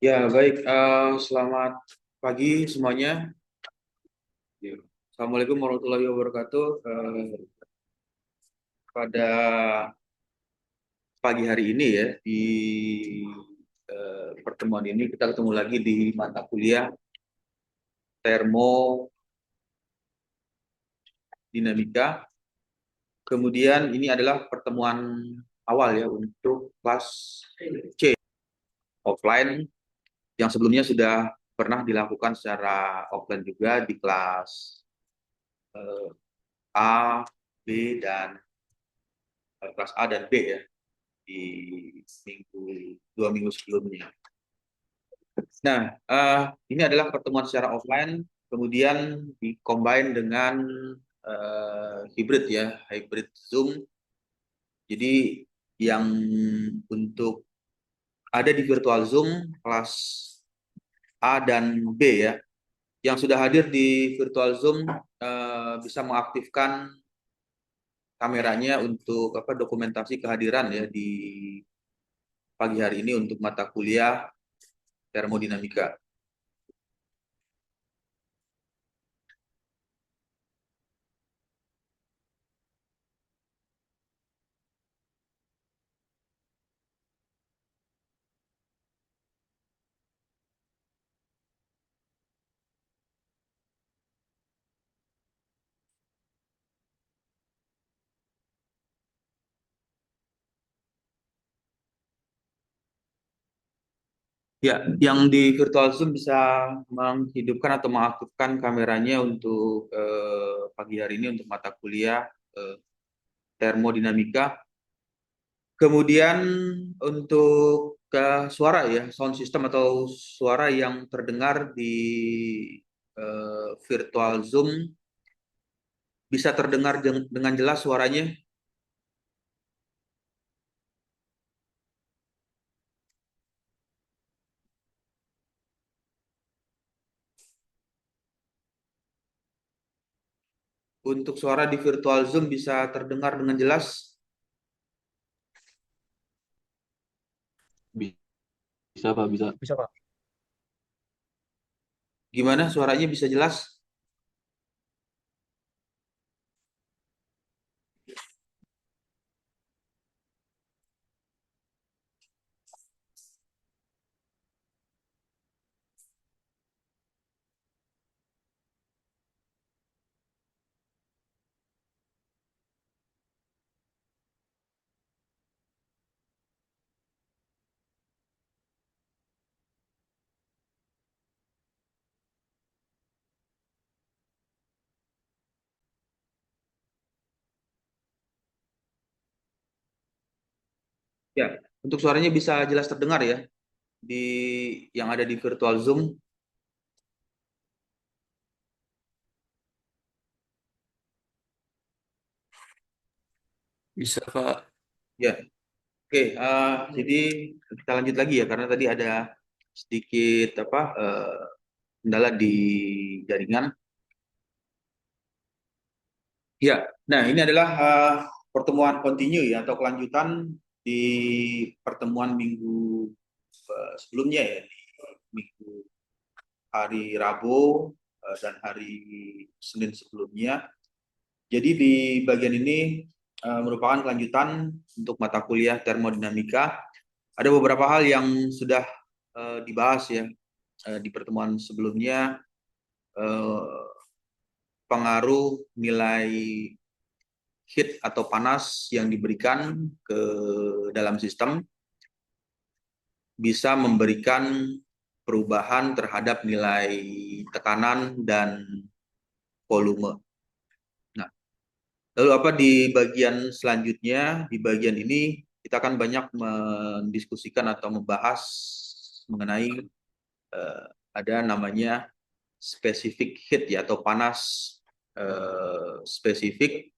Ya, baik. Selamat pagi semuanya. Ya. Assalamualaikum warahmatullahi wabarakatuh. Pada pagi hari ini ya, di pertemuan ini kita ketemu lagi di mata kuliah termodinamika. Kemudian ini adalah pertemuan awal ya untuk kelas C offline yang sebelumnya sudah pernah dilakukan secara offline juga di kelas eh, A, B, dan kelas A dan B ya. Di dua minggu sebelumnya. Nah, ini adalah pertemuan secara offline, kemudian dikombin dengan hybrid ya, hybrid Zoom. Jadi yang untuk ada di virtual Zoom kelas A dan B ya, yang sudah hadir di virtual Zoom bisa mengaktifkan kameranya untuk apa dokumentasi kehadiran ya di pagi hari ini untuk mata kuliah termodinamika. Ya, yang di virtual Zoom bisa menghidupkan atau mengaktifkan kameranya untuk pagi hari ini untuk mata kuliah eh, termodinamika. Kemudian untuk suara ya, sound system atau suara yang terdengar di virtual Zoom bisa terdengar dengan jelas suaranya. Untuk suara di virtual Zoom bisa terdengar dengan jelas. Bisa Pak, bisa. Bisa, Pak. Gimana suaranya bisa jelas? Ya, untuk suaranya bisa jelas terdengar ya di yang ada di virtual Zoom. Bisa Pak. Ya, oke. Jadi kita lanjut lagi ya karena tadi ada sedikit apa kendala di jaringan. Ya, nah ini adalah pertemuan kontinu ya atau kelanjutan di pertemuan minggu sebelumnya ya di minggu hari Rabu dan hari Senin sebelumnya. Jadi di bagian ini merupakan kelanjutan untuk mata kuliah termodinamika. Ada beberapa hal yang sudah dibahas ya di pertemuan sebelumnya, eh, pengaruh nilai heat atau panas yang diberikan ke dalam sistem bisa memberikan perubahan terhadap nilai tekanan dan volume. Nah, lalu apa di bagian selanjutnya, di bagian ini kita akan banyak mendiskusikan atau membahas mengenai eh, ada namanya specific heat ya atau panas spesifik.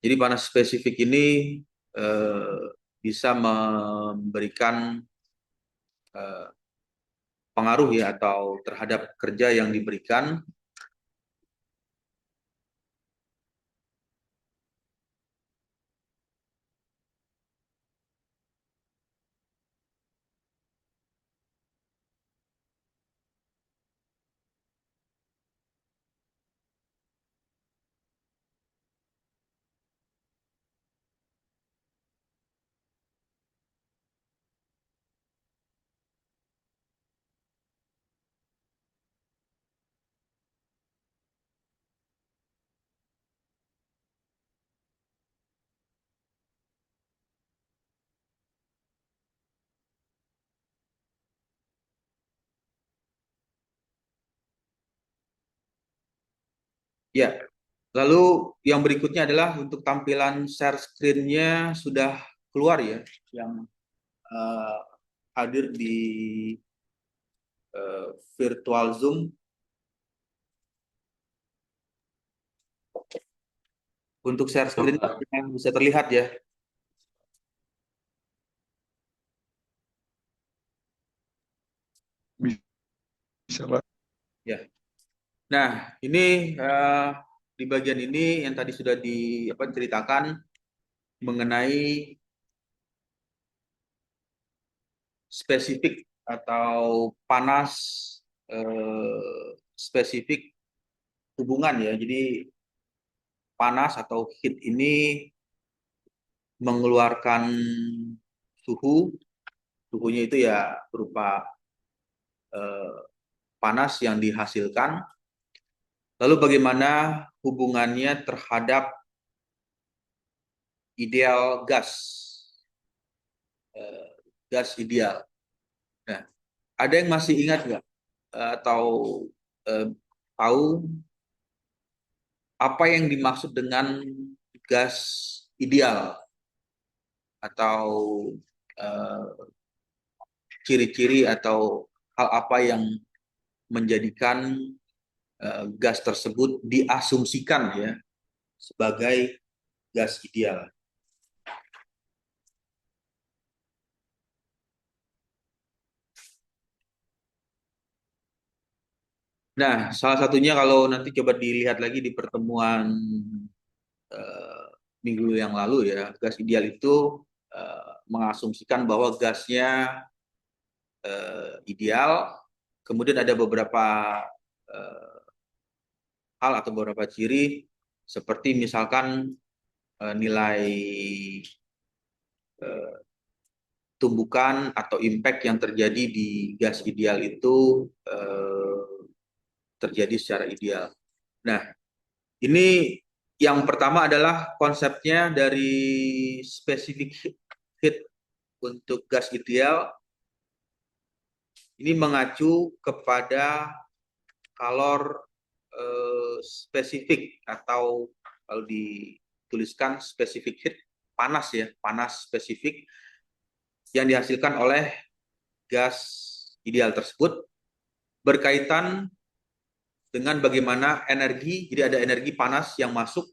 Jadi panas spesifik ini eh, bisa memberikan eh, pengaruh ya atau terhadap kerja yang diberikan. Ya, lalu yang berikutnya adalah untuk tampilan share screen-nya sudah keluar ya, yang eh, hadir di virtual Zoom. Untuk share screen Coba yang bisa terlihat ya. bisa Pak. Ya. Nah, ini di bagian ini yang tadi sudah ceritakan mengenai spesifik atau panas spesifik hubungan ya. Jadi panas atau heat ini mengeluarkan suhu, suhunya itu ya berupa eh, panas yang dihasilkan. Lalu bagaimana hubungannya terhadap ideal gas, eh, gas ideal. Nah, ada yang masih ingat nggak atau eh, tahu apa yang dimaksud dengan gas ideal atau eh, ciri-ciri atau hal apa yang menjadikan gas tersebut diasumsikan ya sebagai gas ideal. Nah, salah satunya kalau nanti coba dilihat lagi di pertemuan eh, minggu yang lalu ya, gas ideal itu mengasumsikan bahwa gasnya ideal. Kemudian ada beberapa eh, hal atau beberapa ciri seperti misalkan nilai eh, tumbukan atau impact yang terjadi di gas ideal itu terjadi secara ideal. Nah, ini yang pertama adalah konsepnya dari specific heat untuk gas ideal. Ini mengacu kepada kalor spesifik atau kalau dituliskan spesifik heat panas ya, panas spesifik yang dihasilkan oleh gas ideal tersebut berkaitan dengan bagaimana energi, jadi ada energi panas yang masuk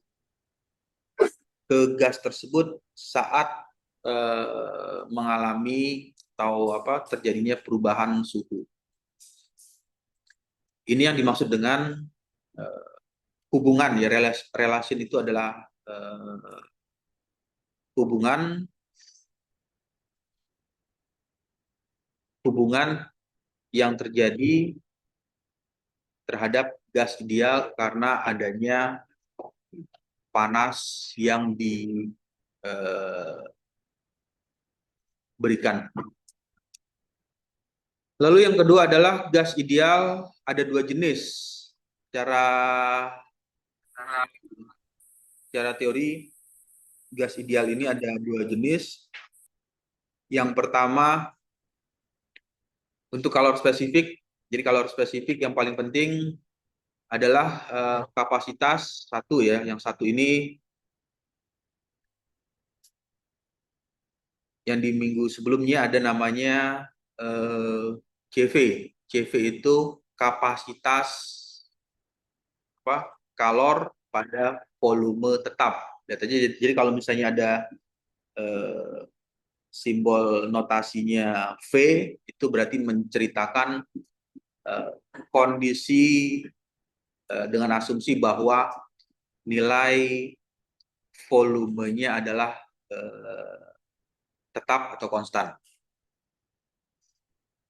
ke gas tersebut saat mengalami atau terjadinya perubahan suhu. Ini yang dimaksud dengan hubungan ya, relasi itu adalah hubungan yang terjadi terhadap gas ideal karena adanya panas yang diberikan. Lalu yang kedua adalah gas ideal ada dua jenis. Secara teori gas ideal ini ada dua jenis. Yang pertama untuk kalor spesifik. Jadi kalor spesifik yang paling penting adalah kapasitas satu ya. Yang satu ini yang di minggu sebelumnya ada namanya CV. CV itu kapasitas kalor pada volume tetap. Jadi kalau misalnya ada eh, simbol notasinya V itu berarti menceritakan eh, kondisi dengan asumsi bahwa nilai volumenya adalah tetap atau konstan.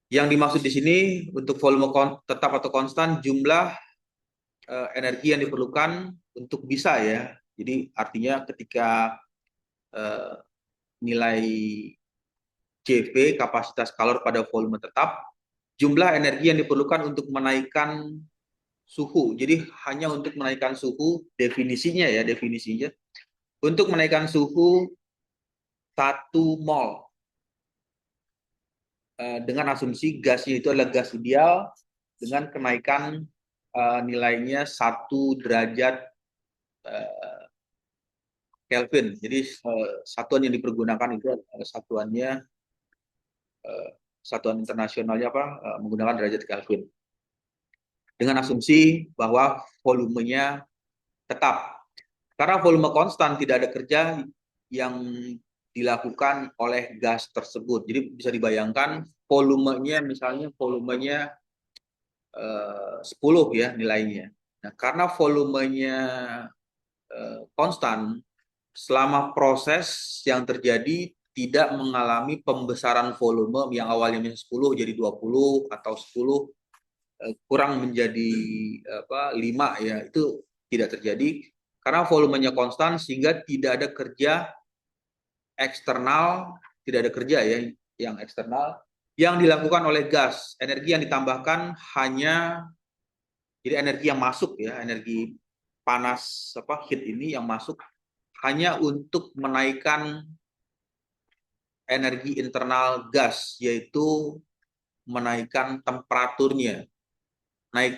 Yang dimaksud di sini untuk volume tetap atau konstan jumlah energi yang diperlukan untuk bisa ya. Jadi artinya ketika nilai CV kapasitas kalor pada volume tetap, jumlah energi yang diperlukan untuk menaikkan suhu. Jadi hanya untuk menaikkan suhu definisinya untuk menaikkan suhu 1 mol dengan asumsi gasnya itu adalah gas ideal dengan kenaikan nilainya 1 derajat Kelvin. Jadi satuan yang dipergunakan itu satuannya satuan internasionalnya menggunakan derajat Kelvin. Dengan asumsi bahwa volumenya tetap. Karena volume konstan tidak ada kerja yang dilakukan oleh gas tersebut. Jadi bisa dibayangkan volumenya misalnya 10 ya nilainya. Nah, karena volumenya konstan, selama proses yang terjadi tidak mengalami pembesaran volume yang awalnya 10 jadi 20 atau 10 kurang menjadi 5 ya, itu tidak terjadi karena volumenya konstan sehingga tidak ada kerja eksternal, tidak ada kerja ya yang eksternal yang dilakukan oleh gas. Energi yang ditambahkan hanya jadi energi yang masuk ya, energi panas heat ini yang masuk hanya untuk menaikkan energi internal gas, yaitu menaikkan temperaturnya,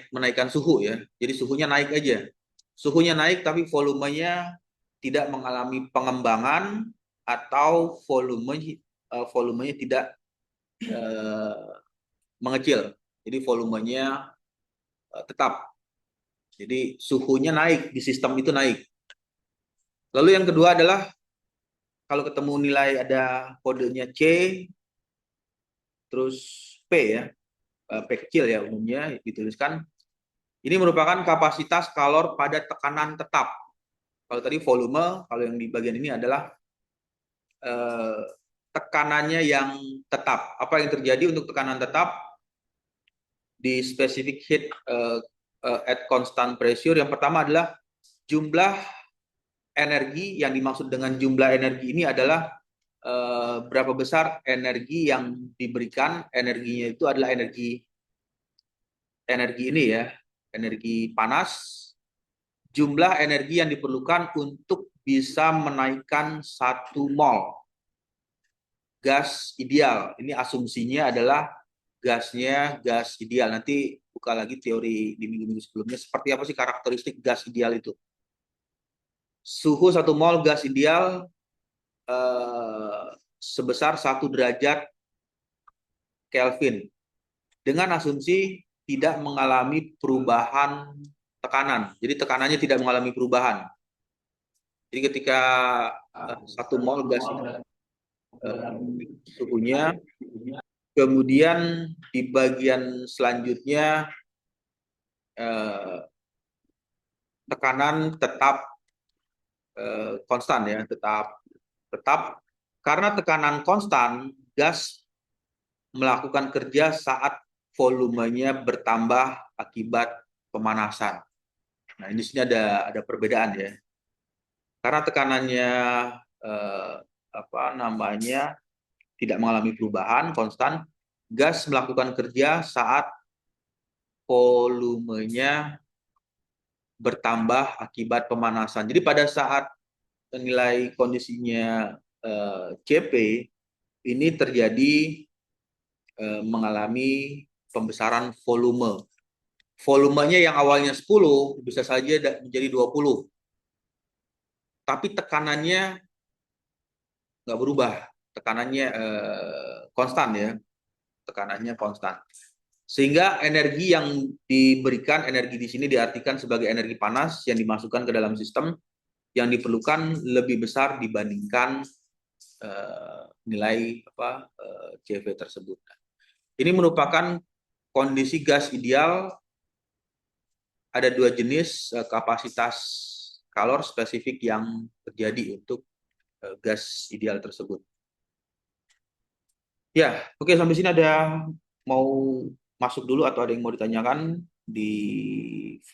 menaikkan suhu ya. Jadi suhunya naik aja. Suhunya naik tapi volumenya tidak mengalami pengembangan atau volumenya tidak mengecil. Jadi volumenya tetap. Jadi suhunya naik, di sistem itu naik. Lalu yang kedua adalah kalau ketemu nilai ada kodenya C, terus P ya, P kecil ya umumnya dituliskan. Ini merupakan kapasitas kalor pada tekanan tetap. Kalau tadi volume, kalau yang di bagian ini adalah tekanannya yang tetap. Apa yang terjadi untuk tekanan tetap di specific heat at constant pressure? Yang pertama adalah jumlah energi. Yang dimaksud dengan jumlah energi ini adalah berapa besar energi yang diberikan. Energinya itu adalah energi ini ya, energi panas. Jumlah energi yang diperlukan untuk bisa menaikkan 1 mol gas ideal. Ini asumsinya adalah gasnya gas ideal. Nanti buka lagi teori di minggu-minggu sebelumnya. Seperti apa sih karakteristik gas ideal itu? Suhu 1 mol gas ideal sebesar 1 derajat Kelvin. Dengan asumsi tidak mengalami perubahan tekanan. Jadi tekanannya tidak mengalami perubahan. Jadi ketika 1 mol gas suhunya, kemudian di bagian selanjutnya tekanan tetap konstan ya, tetap karena tekanan konstan, gas melakukan kerja saat volumenya bertambah akibat pemanasan. Nah, di sini ada perbedaan ya. Karena tekanannya tidak mengalami perubahan, konstan, gas melakukan kerja saat volumenya bertambah akibat pemanasan. Jadi pada saat nilai kondisinya CP ini terjadi mengalami pembesaran volume. Volumenya yang awalnya 10 bisa saja menjadi 20. Tapi tekanannya nggak berubah. Tekanannya konstan ya. Tekanannya konstan. Sehingga energi yang diberikan, energi di sini diartikan sebagai energi panas yang dimasukkan ke dalam sistem yang diperlukan lebih besar dibandingkan nilai CV tersebut. Ini merupakan kondisi gas ideal. Ada 2 jenis kapasitas kalor spesifik yang terjadi untuk gas ideal tersebut. Ya, oke, sampai sini ada mau masuk dulu atau ada yang mau ditanyakan di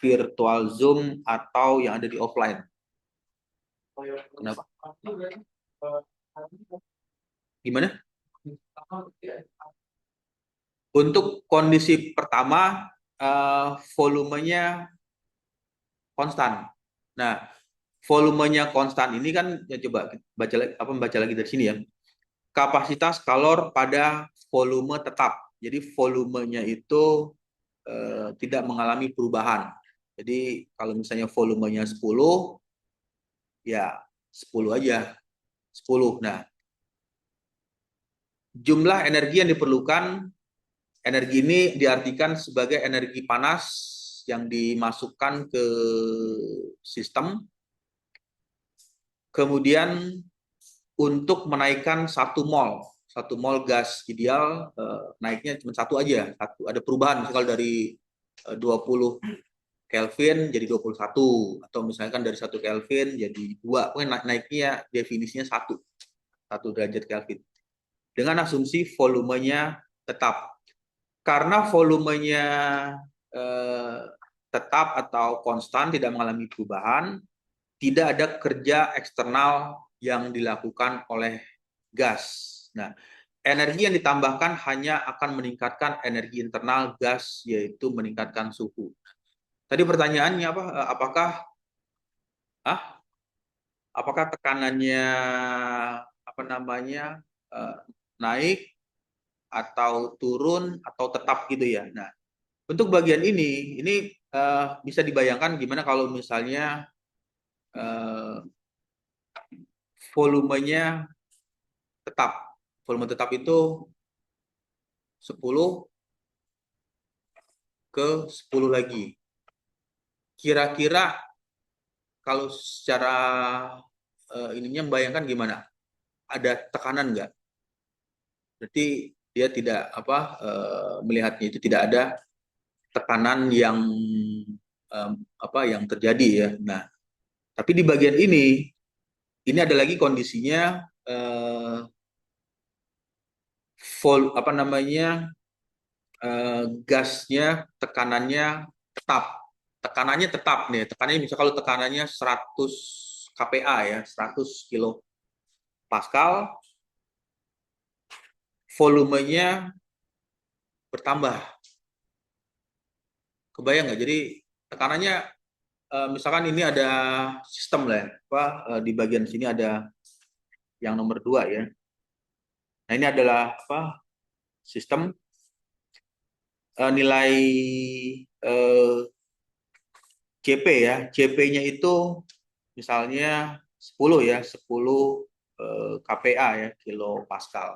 virtual Zoom atau yang ada di offline? Kenapa? Gimana? Untuk kondisi pertama, volumenya konstan. Nah, volumenya konstan ini kan, ya coba baca lagi dari sini ya. Kapasitas kalor pada volume tetap. Jadi volumenya itu tidak mengalami perubahan. Jadi kalau misalnya volumenya 10, ya 10 aja. 10. Nah, jumlah energi yang diperlukan, energi ini diartikan sebagai energi panas yang dimasukkan ke sistem. Kemudian untuk menaikkan 1 mol gas ideal, naiknya cuma satu aja. Ada perubahan misalnya dari 20 Kelvin jadi 21, atau misalkan dari 1 Kelvin jadi 2. Pokoknya naiknya definisinya 1 derajat Kelvin. Dengan asumsi volumenya tetap. Karena volumenya tetap atau konstan, tidak mengalami perubahan, tidak ada kerja eksternal yang dilakukan oleh gas. Nah, energi yang ditambahkan hanya akan meningkatkan energi internal gas, yaitu meningkatkan suhu. Tadi pertanyaannya apa? Apakah tekanannya naik atau turun atau tetap gitu ya? Nah, untuk bagian ini bisa dibayangkan gimana kalau misalnya volumenya tetap. Volume tetap itu 10 ke 10 lagi. Kira-kira kalau secara ininya membayangkan gimana? Ada tekanan nggak? Berarti dia tidak melihatnya itu tidak ada tekanan yang terjadi ya. Nah, tapi di bagian ini ada lagi kondisinya gasnya tekanannya tetap nih. Tekanannya misal kalau tekanannya 100 kPa ya, 100 kilo Pascal, volumenya bertambah. Kebayang nggak? Jadi tekanannya misalkan ini ada sistem lah ya, di bagian sini ada yang nomor 2 ya. Nah, ini adalah sistem nilai CP ya. CP-nya itu misalnya 10 ya, 10 kPa ya, kilo Pascal.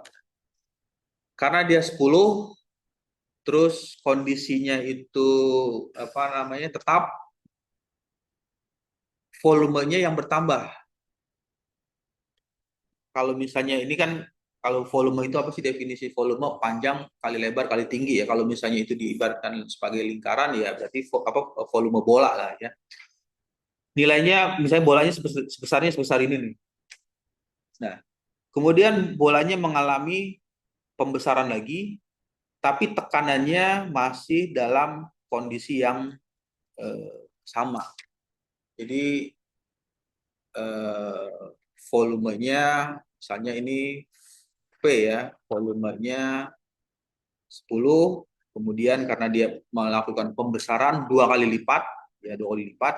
Karena dia 10, terus kondisinya itu tetap, volumenya yang bertambah. Kalau misalnya ini kan, kalau volume itu apa sih definisi volume? Panjang kali lebar kali tinggi ya. Kalau misalnya itu diibaratkan sebagai lingkaran ya berarti volume bola lah ya. Nilainya misalnya bolanya sebesar ini nih. Nah, kemudian bolanya mengalami pembesaran lagi, tapi tekanannya masih dalam kondisi yang sama. Jadi volumenya misalnya ini P ya, volumenya 10, kemudian karena dia melakukan pembesaran 2 kali lipat, ya 2 kali lipat,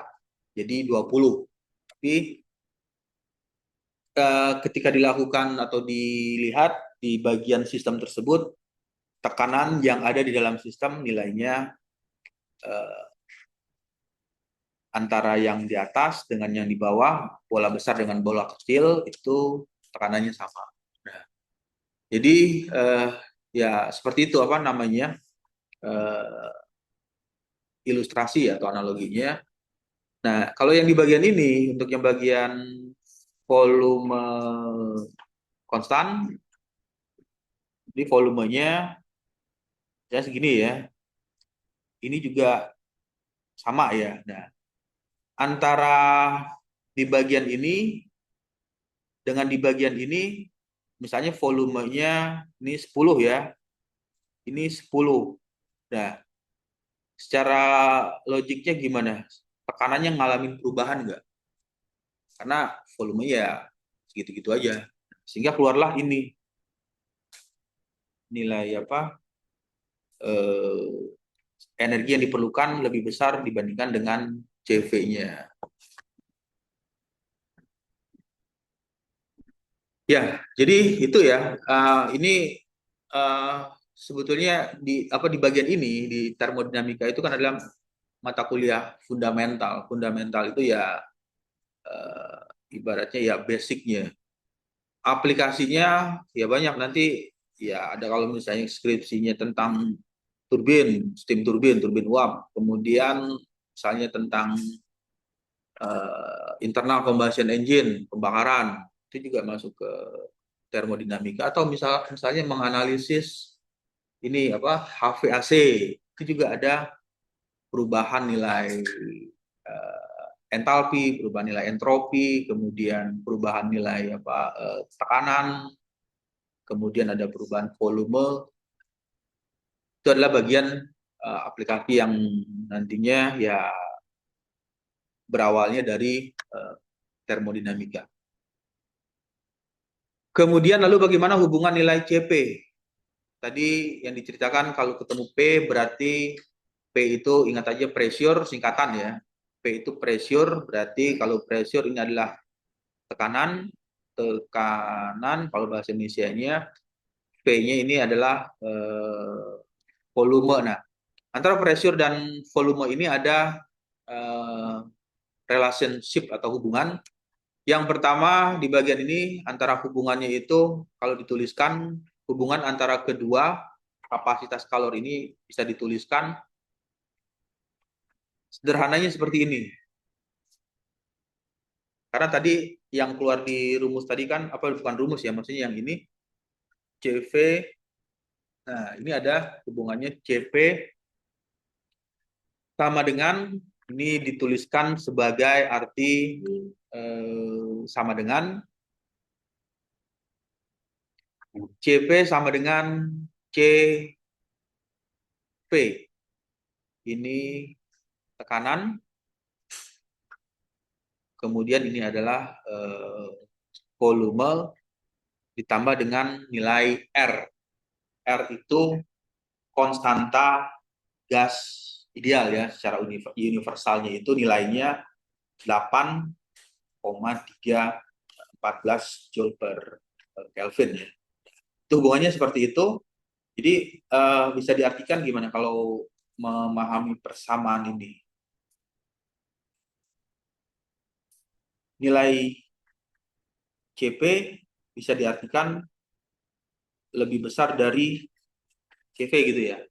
jadi 20. Tapi ketika dilakukan atau dilihat di bagian sistem tersebut, tekanan yang ada di dalam sistem nilainya antara yang di atas dengan yang di bawah, bola besar dengan bola kecil, itu tekanannya sama. Nah, jadi ya seperti itu ilustrasi atau analoginya. Nah, kalau yang di bagian ini, untuk yang bagian volume konstan, ini volumenya ya segini ya. Ini juga sama ya. Nah, antara di bagian ini dengan di bagian ini, misalnya volumenya ini 10 ya. Ini 10. Nah, secara logiknya gimana? Tekanannya ngalamin perubahan nggak? Karena volumenya ya segitu-gitu aja. Sehingga keluarlah ini nilai energi yang diperlukan lebih besar dibandingkan dengan CV-nya. Ya, jadi itu ya. Ini sebetulnya di bagian ini di termodinamika itu kan adalah mata kuliah fundamental. Fundamental itu ya eh, ibaratnya ya basicnya. Aplikasinya ya banyak nanti ya ada kalau misalnya skripsinya tentang turbin, steam turbin, turbin uap, kemudian misalnya tentang internal combustion engine, pembakaran, itu juga masuk ke termodinamika atau misalnya menganalisis ini apa HVAC itu juga ada perubahan nilai entalpi, perubahan nilai entropi, kemudian perubahan nilai tekanan, kemudian ada perubahan volume. Itu adalah bagian aplikasi yang nantinya ya berawalnya dari termodinamika. Kemudian lalu bagaimana hubungan nilai CP? Tadi yang diceritakan kalau ketemu P berarti P itu ingat aja pressure singkatan ya. P itu pressure berarti kalau pressure ini adalah tekanan, tekanan kalau bahasa Indonesia-nya P-nya ini adalah volume. Nah, antara pressure dan volume ini ada relationship atau hubungan. Yang pertama di bagian ini antara hubungannya itu kalau dituliskan hubungan antara kedua kapasitas kalor ini bisa dituliskan sederhananya seperti ini. Karena tadi yang keluar di rumus tadi kan apa bukan rumus ya, maksudnya yang ini CV. Nah, ini ada hubungannya CP sama dengan ini dituliskan sebagai arti sama dengan CP sama dengan CV. Ini tekanan, kemudian ini adalah volume ditambah dengan nilai R. R itu konstanta gas ideal ya, secara universalnya itu nilainya 8,314 Joule per Kelvin ya. Itu hubungannya seperti itu. Jadi bisa diartikan gimana kalau memahami persamaan ini? Nilai CP bisa diartikan lebih besar dari CV gitu ya.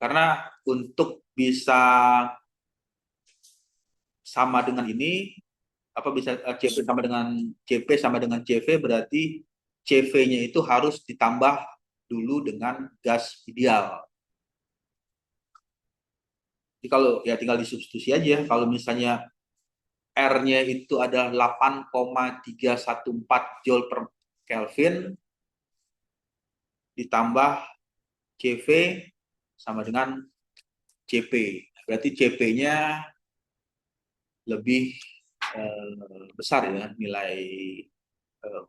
Karena untuk bisa sama dengan ini, apa bisa CP sama dengan CV berarti CV-nya itu harus ditambah dulu dengan gas ideal. Jadi kalau ya tinggal disubstitusi aja. Kalau misalnya R-nya itu adalah 8,314 Joule per Kelvin ditambah CV sama dengan CP. Berarti CP-nya lebih besar ya nilai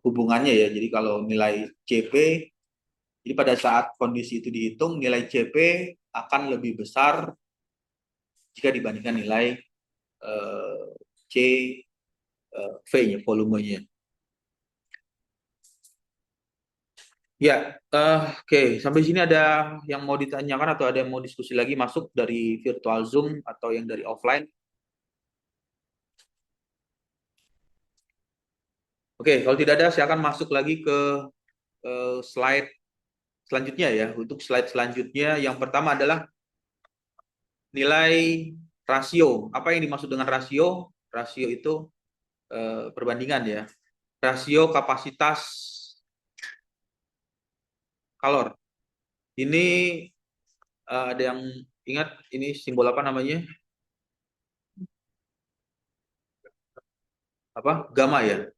hubungannya ya. Jadi kalau nilai CP, jadi pada saat kondisi itu dihitung, nilai CP akan lebih besar jika dibandingkan nilai CV-nya, volumenya. Ya, oke. Sampai sini ada yang mau ditanyakan atau ada yang mau diskusi lagi masuk dari virtual Zoom atau yang dari offline? Oke, kalau tidak ada, saya akan masuk lagi ke slide selanjutnya ya. Untuk slide selanjutnya, yang pertama adalah nilai rasio. Apa yang dimaksud dengan rasio? Rasio itu perbandingan ya. Rasio kapasitas kalor. Ini ada yang ingat ini simbol apa namanya? Apa? Gamma ya.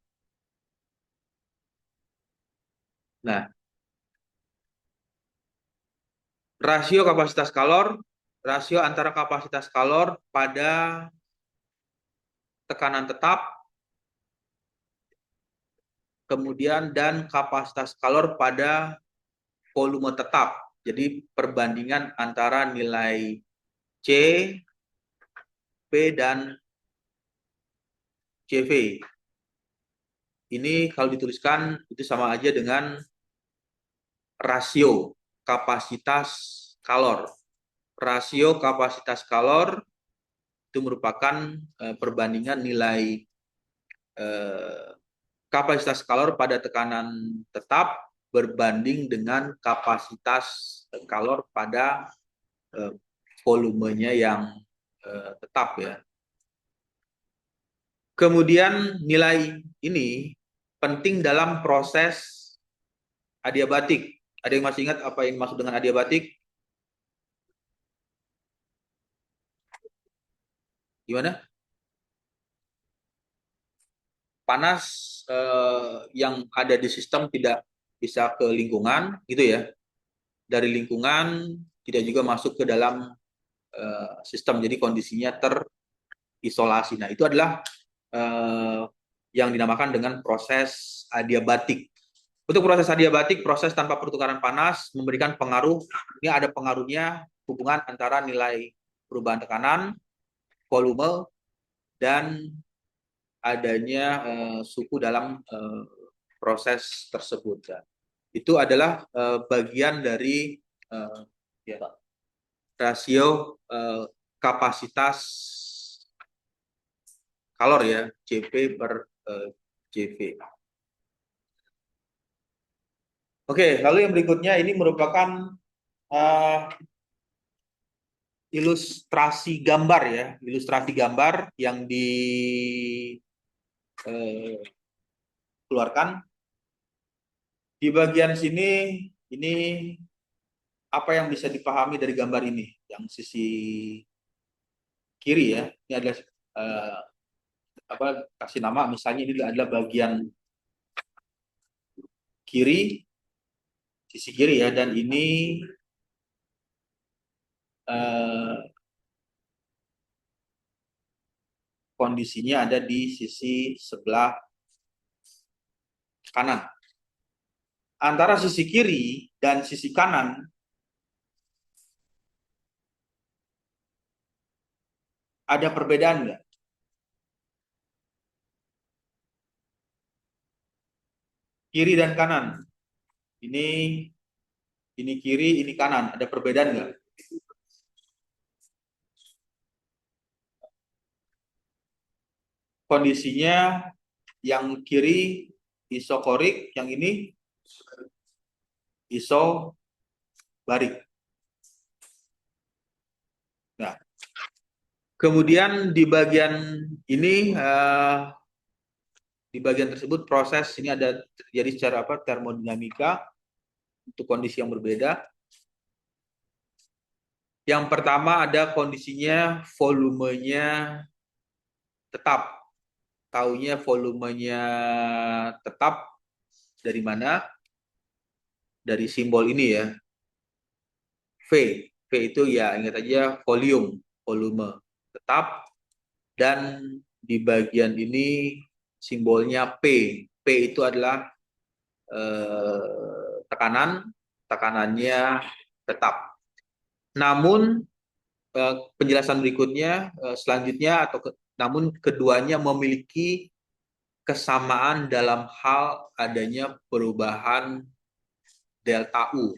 Nah, rasio kapasitas kalor, rasio antara kapasitas kalor pada tekanan tetap, kemudian dan kapasitas kalor pada volume tetap. Jadi perbandingan antara nilai C, P, dan CV. Ini kalau dituliskan itu sama aja dengan rasio. kapasitas kalor. Rasio kapasitas kalor itu merupakan perbandingan nilai kapasitas kalor pada tekanan tetap berbanding dengan kapasitas kalor pada volumenya yang tetap ya. Kemudian nilai ini penting dalam proses adiabatik. Ada yang masih ingat apa yang dimaksud dengan adiabatik? Gimana? Panas yang ada di sistem tidak bisa ke lingkungan, gitu ya. Dari lingkungan tidak juga masuk ke dalam sistem, jadi kondisinya terisolasi. Nah, itu adalah yang dinamakan dengan proses adiabatik. Untuk proses adiabatik, proses tanpa pertukaran panas memberikan pengaruh. Ini ada pengaruhnya hubungan antara nilai perubahan tekanan, volume, dan adanya suhu dalam proses tersebut. Itu adalah bagian dari ya, rasio kapasitas kalor ya, Cp per Cv. Oke, lalu yang berikutnya ini merupakan ilustrasi gambar ya, ilustrasi gambar yang dikeluarkan. Di bagian sini, ini apa yang bisa dipahami dari gambar ini? Yang sisi kiri ya, ini adalah kasih nama, misalnya ini adalah bagian kiri, sisi kiri ya, dan ini kondisinya ada di sisi sebelah kanan. Antara sisi kiri dan sisi kanan ada perbedaan nggak? Kiri dan kanan. Ini kiri, ini kanan. Ada perbedaan nggak? Kondisinya yang kiri isokorik, yang ini isobarik. Nah, kemudian di bagian ini, di bagian tersebut proses ini ada terjadi secara apa? Termodinamika untuk kondisi yang berbeda. Yang pertama ada kondisinya volumenya tetap. Taunya volumenya tetap dari mana? Dari simbol ini ya. V. V itu ya ingat aja volume tetap, dan di bagian ini simbolnya P. P itu adalah tekanannya tetap. Namun penjelasan berikutnya selanjutnya namun keduanya memiliki kesamaan dalam hal adanya perubahan delta U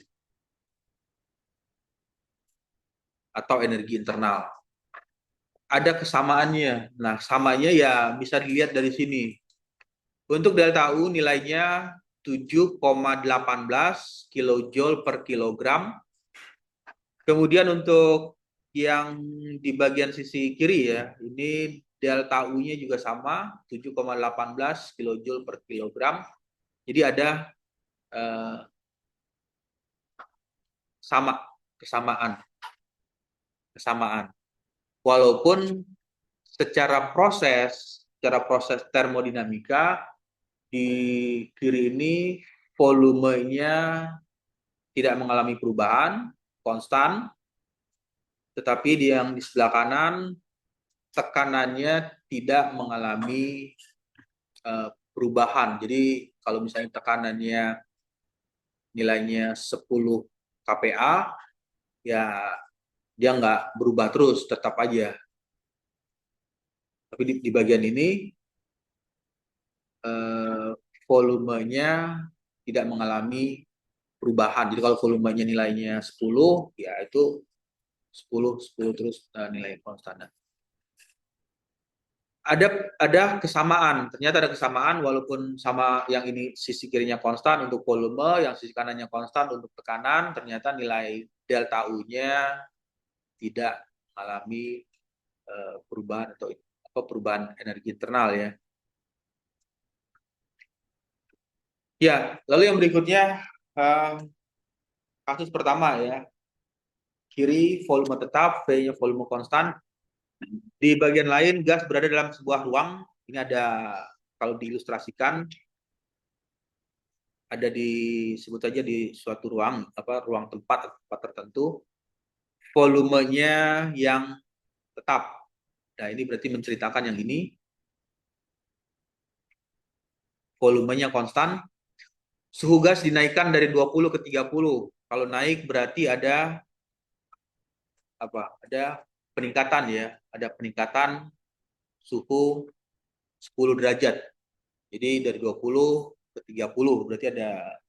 atau energi internal. Ada kesamaannya. Nah, samanya ya bisa dilihat dari sini. Untuk delta U nilainya 7,18 kilojoule per kilogram. Kemudian untuk yang di bagian sisi kiri ya, ini delta U-nya juga sama, 7,18 kilojoule per kilogram. Jadi ada kesamaan. Walaupun secara proses termodinamika di kiri ini volumenya tidak mengalami perubahan, konstan, tetapi yang di sebelah kanan tekanannya tidak mengalami perubahan. Jadi kalau misalnya tekanannya nilainya 10 kPa, ya dia nggak berubah terus, tetap aja. Tapi di bagian ini volumenya tidak mengalami perubahan. Jadi kalau volumenya nilainya 10, ya itu 10 terus nilai konstan. Ada kesamaan, ternyata ada kesamaan walaupun sama yang ini sisi kirinya konstan untuk volume, yang sisi kanannya konstan untuk tekanan, ternyata nilai delta U-nya tidak mengalami perubahan atau perubahan energi internal ya. Ya, lalu yang berikutnya kasus pertama ya. Kiri volume tetap, V-nya volume konstan. Di bagian lain gas berada dalam sebuah ruang. Ini ada kalau diilustrasikan ada disebut saja di suatu ruang ruang tempat tertentu volumenya yang tetap. Nah, ini berarti menceritakan yang ini volumenya konstan. Suhu gas dinaikkan dari 20 ke 30. Kalau naik berarti ada Ada peningkatan ya, ada peningkatan suhu 10 derajat. Jadi dari 20 ke 30 berarti ada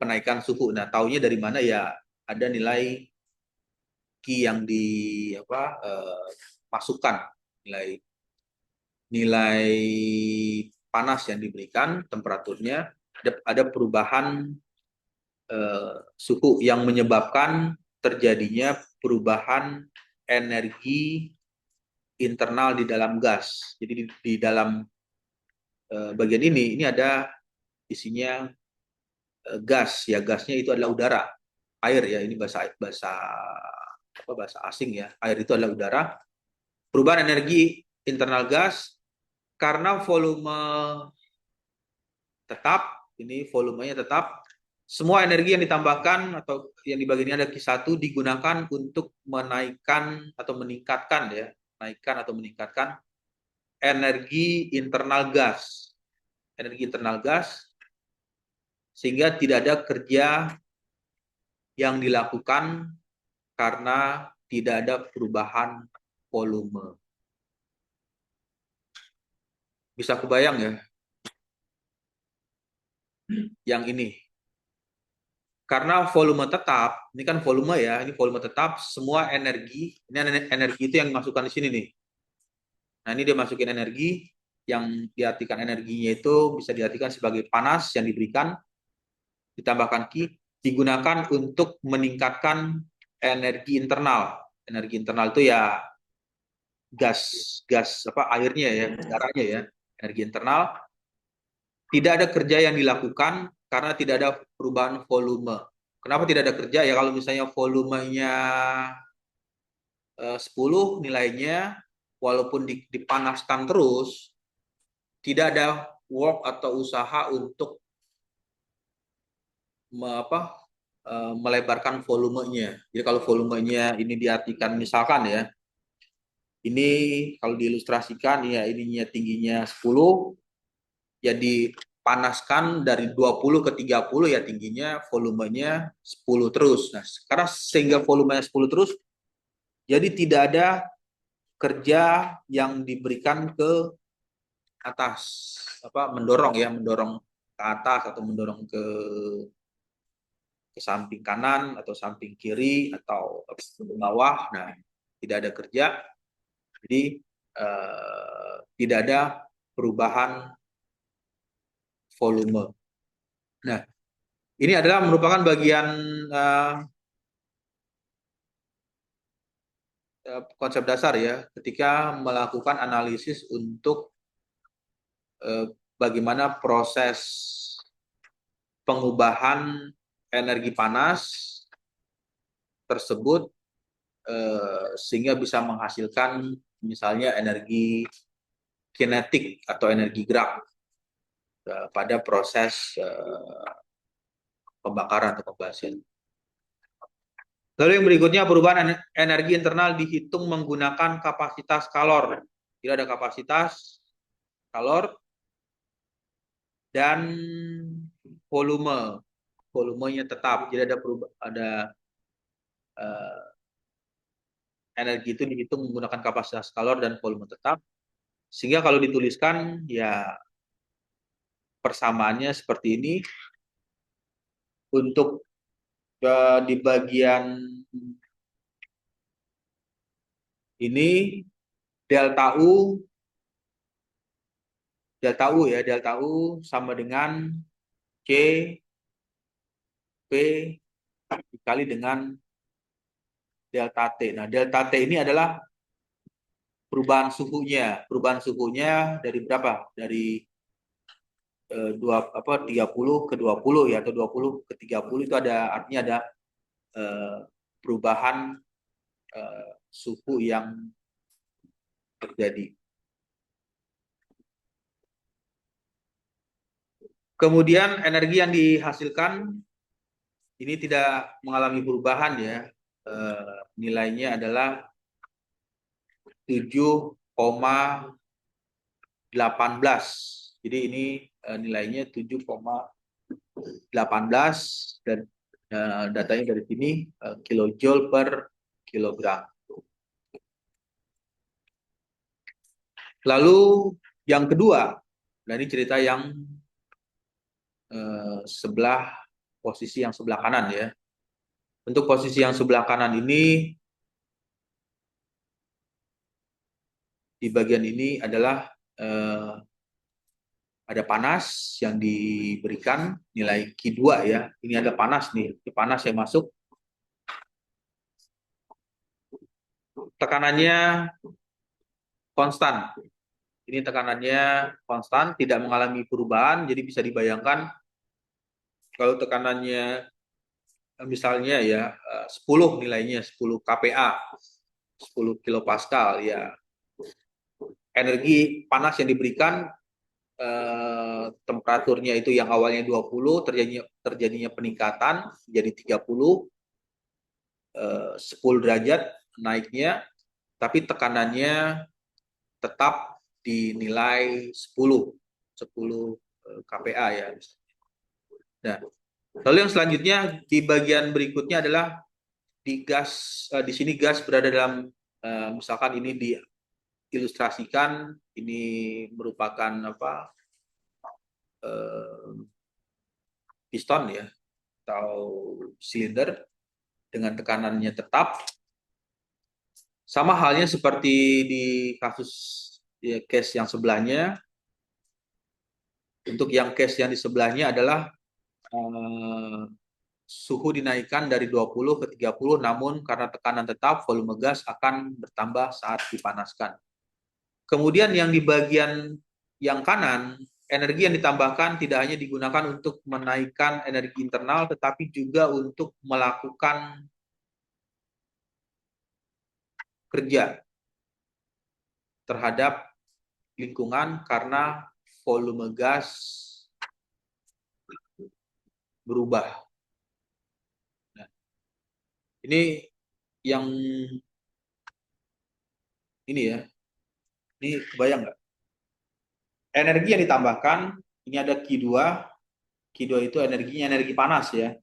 penaikan suhu. Nah, taunya dari mana ya? Ada nilai Q yang masukkan, nilai panas yang diberikan, temperaturnya, ada perubahan suhu yang menyebabkan terjadinya perubahan energi internal di dalam gas. Jadi di dalam bagian ini ada isinya gas ya, gasnya itu adalah udara, air ya, ini bahasa asing ya, air itu adalah udara. Perubahan energi internal gas karena volume tetap, ini volumenya tetap, semua energi yang ditambahkan atau yang di bagian ini ada Q1 digunakan untuk menaikkan atau meningkatkan ya, naikkan atau meningkatkan energi internal gas. Energi internal gas sehingga tidak ada kerja yang dilakukan karena tidak ada perubahan volume. Bisa kebayang ya? Yang ini. Karena volume tetap, ini kan volume ya, ini volume tetap, semua energi, ini energi itu yang dimasukkan di sini nih. Nah, ini dia masukin energi, yang diartikan energinya itu bisa diartikan sebagai panas yang diberikan, ditambahkan Q, digunakan untuk meningkatkan energi internal. Energi internal itu ya gas airnya ya, darahnya ya, energi internal. Tidak ada kerja yang dilakukan karena tidak ada perubahan volume. Kenapa tidak ada kerja ya? Kalau misalnya volumenya 10 nilainya, walaupun dipanaskan terus, tidak ada work atau usaha untuk melebarkan volumenya. Jadi kalau volumenya ini diartikan misalkan ya, ini kalau diilustrasikan ya, ininya tingginya 10, ya dipanaskan dari 20 ke 30 ya, tingginya volumenya 10 terus. Nah, karena sehingga volumenya 10 terus, jadi tidak ada kerja yang diberikan ke atas, mendorong ke atas atau mendorong ke samping kanan atau samping kiri atau ke bawah. Nah, tidak ada kerja, jadi tidak ada perubahan volume. Nah, ini adalah merupakan bagian konsep dasar ya, ketika melakukan analisis untuk bagaimana proses pengubahan energi panas tersebut sehingga bisa menghasilkan misalnya energi kinetik atau energi gerak pada proses pembakaran atau pembasian. Lalu yang berikutnya, perubahan energi internal dihitung menggunakan kapasitas kalor. Jadi ada kapasitas kalor dan volume. Volumenya tetap. Jadi ada energi itu dihitung menggunakan kapasitas kalor dan volume tetap. Sehingga kalau dituliskan ya persamaannya seperti ini. Untuk di bagian ini delta U sama dengan C P dikali dengan delta T. Nah, delta T ini adalah perubahan suhunya. Perubahan suhunya dari berapa? Dari 30 ke 20 ya, atau 20 ke 30 itu artinya ada perubahan suhu yang terjadi. Kemudian energi yang dihasilkan ini tidak mengalami perubahan ya. Nilainya adalah 7,18. Jadi ini nilainya 7,18 dan datanya dari sini kilojoule per kilogram. Lalu yang kedua, nah ini cerita yang posisi yang sebelah kanan ya. Untuk posisi yang sebelah kanan ini, di bagian ini adalah ada panas yang diberikan nilai Q2 ya. Ini ada panas nih, panas yang masuk. Tekanannya konstan. Ini tekanannya konstan, tidak mengalami perubahan. Jadi bisa dibayangkan kalau tekanannya misalnya ya 10 nilainya 10 kPa, 10 kilopascal ya. Energi panas yang diberikan temperaturnya itu yang awalnya 20 terjadinya peningkatan jadi 30, 10 derajat naiknya, tapi tekanannya tetap dinilai 10 kPa ya. Nah, lalu yang selanjutnya di bagian berikutnya adalah di sini gas berada dalam misalkan ini diilustrasikan ini merupakan piston ya atau silinder dengan tekanannya tetap. Sama halnya seperti di kasus ya, case yang sebelahnya. Untuk yang case yang di sebelahnya adalah suhu dinaikkan dari 20 ke 30, namun karena tekanan tetap, volume gas akan bertambah saat dipanaskan. Kemudian yang di bagian yang kanan, energi yang ditambahkan tidak hanya digunakan untuk menaikkan energi internal, tetapi juga untuk melakukan kerja terhadap lingkungan karena volume gas berubah. Nah, ini yang ini ya, ini kebayang nggak? Energi yang ditambahkan, ini ada Q2. Q2 itu energinya energi panas ya.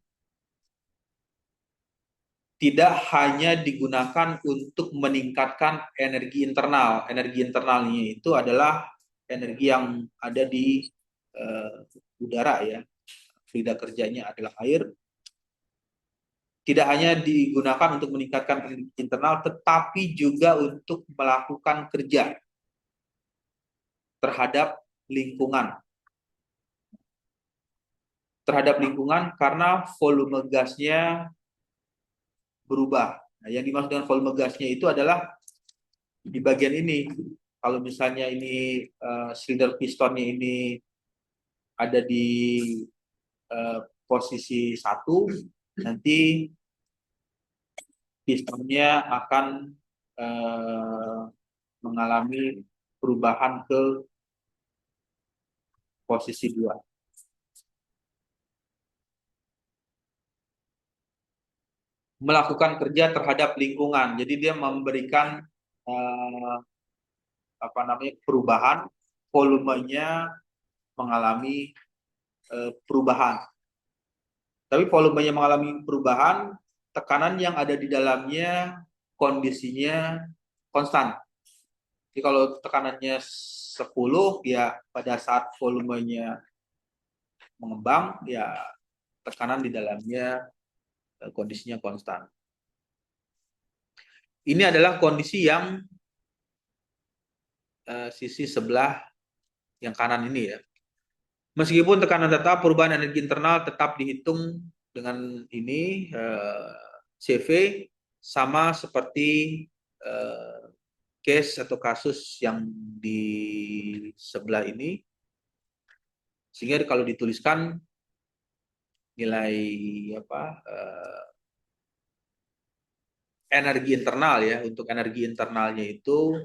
Tidak hanya digunakan untuk meningkatkan energi internal. Energi internalnya itu adalah energi yang ada di udara ya. Fluida kerjanya adalah air. Tidak hanya digunakan untuk meningkatkan energi internal, tetapi juga untuk melakukan kerja terhadap lingkungan. Terhadap lingkungan karena volume gasnya berubah. Nah, yang dimaksud dengan volume gasnya itu adalah di bagian ini. Kalau misalnya ini silinder pistonnya ini ada di posisi 1, nanti pistonnya akan mengalami perubahan ke posisi 2. Melakukan kerja terhadap lingkungan. Jadi dia memberikan perubahan, volumenya mengalami perubahan. Tapi volumenya mengalami perubahan, tekanan yang ada di dalamnya kondisinya konstan. Jadi kalau tekanannya 10 ya pada saat volumenya mengembang, ya tekanan di dalamnya kondisinya konstan. Ini adalah kondisi yang sisi sebelah yang kanan ini ya. Meskipun tekanan tetap, perubahan energi internal tetap dihitung dengan ini CV sama seperti case atau kasus yang di sebelah ini. Sehingga kalau dituliskan nilai energi internal ya, untuk energi internalnya itu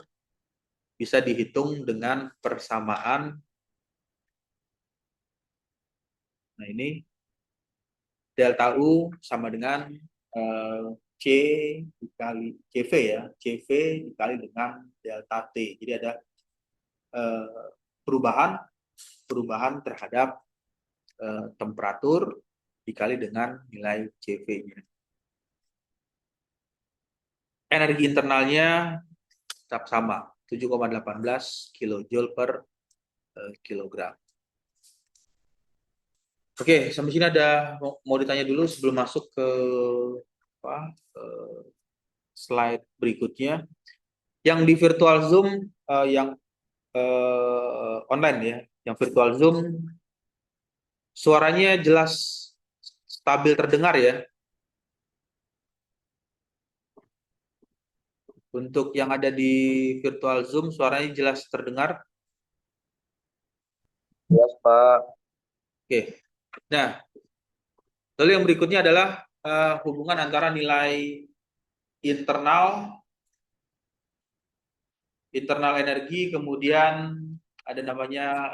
bisa dihitung dengan persamaan. Nah ini delta U sama dengan C dikali CV ya, CV dikali dengan delta T. Jadi ada perubahan terhadap temperatur dikali dengan nilai CV-nya. Energi internalnya tetap sama, 7,18 kJ per kilogram. Oke, sampai sini ada mau ditanya dulu sebelum masuk ke slide berikutnya. Yang di virtual Zoom, yang online ya, yang virtual Zoom, suaranya jelas stabil terdengar ya. Untuk yang ada di virtual Zoom, suaranya jelas terdengar. Yes, Pak. Oke. Nah, lalu yang berikutnya adalah hubungan antara nilai internal energi, kemudian ada namanya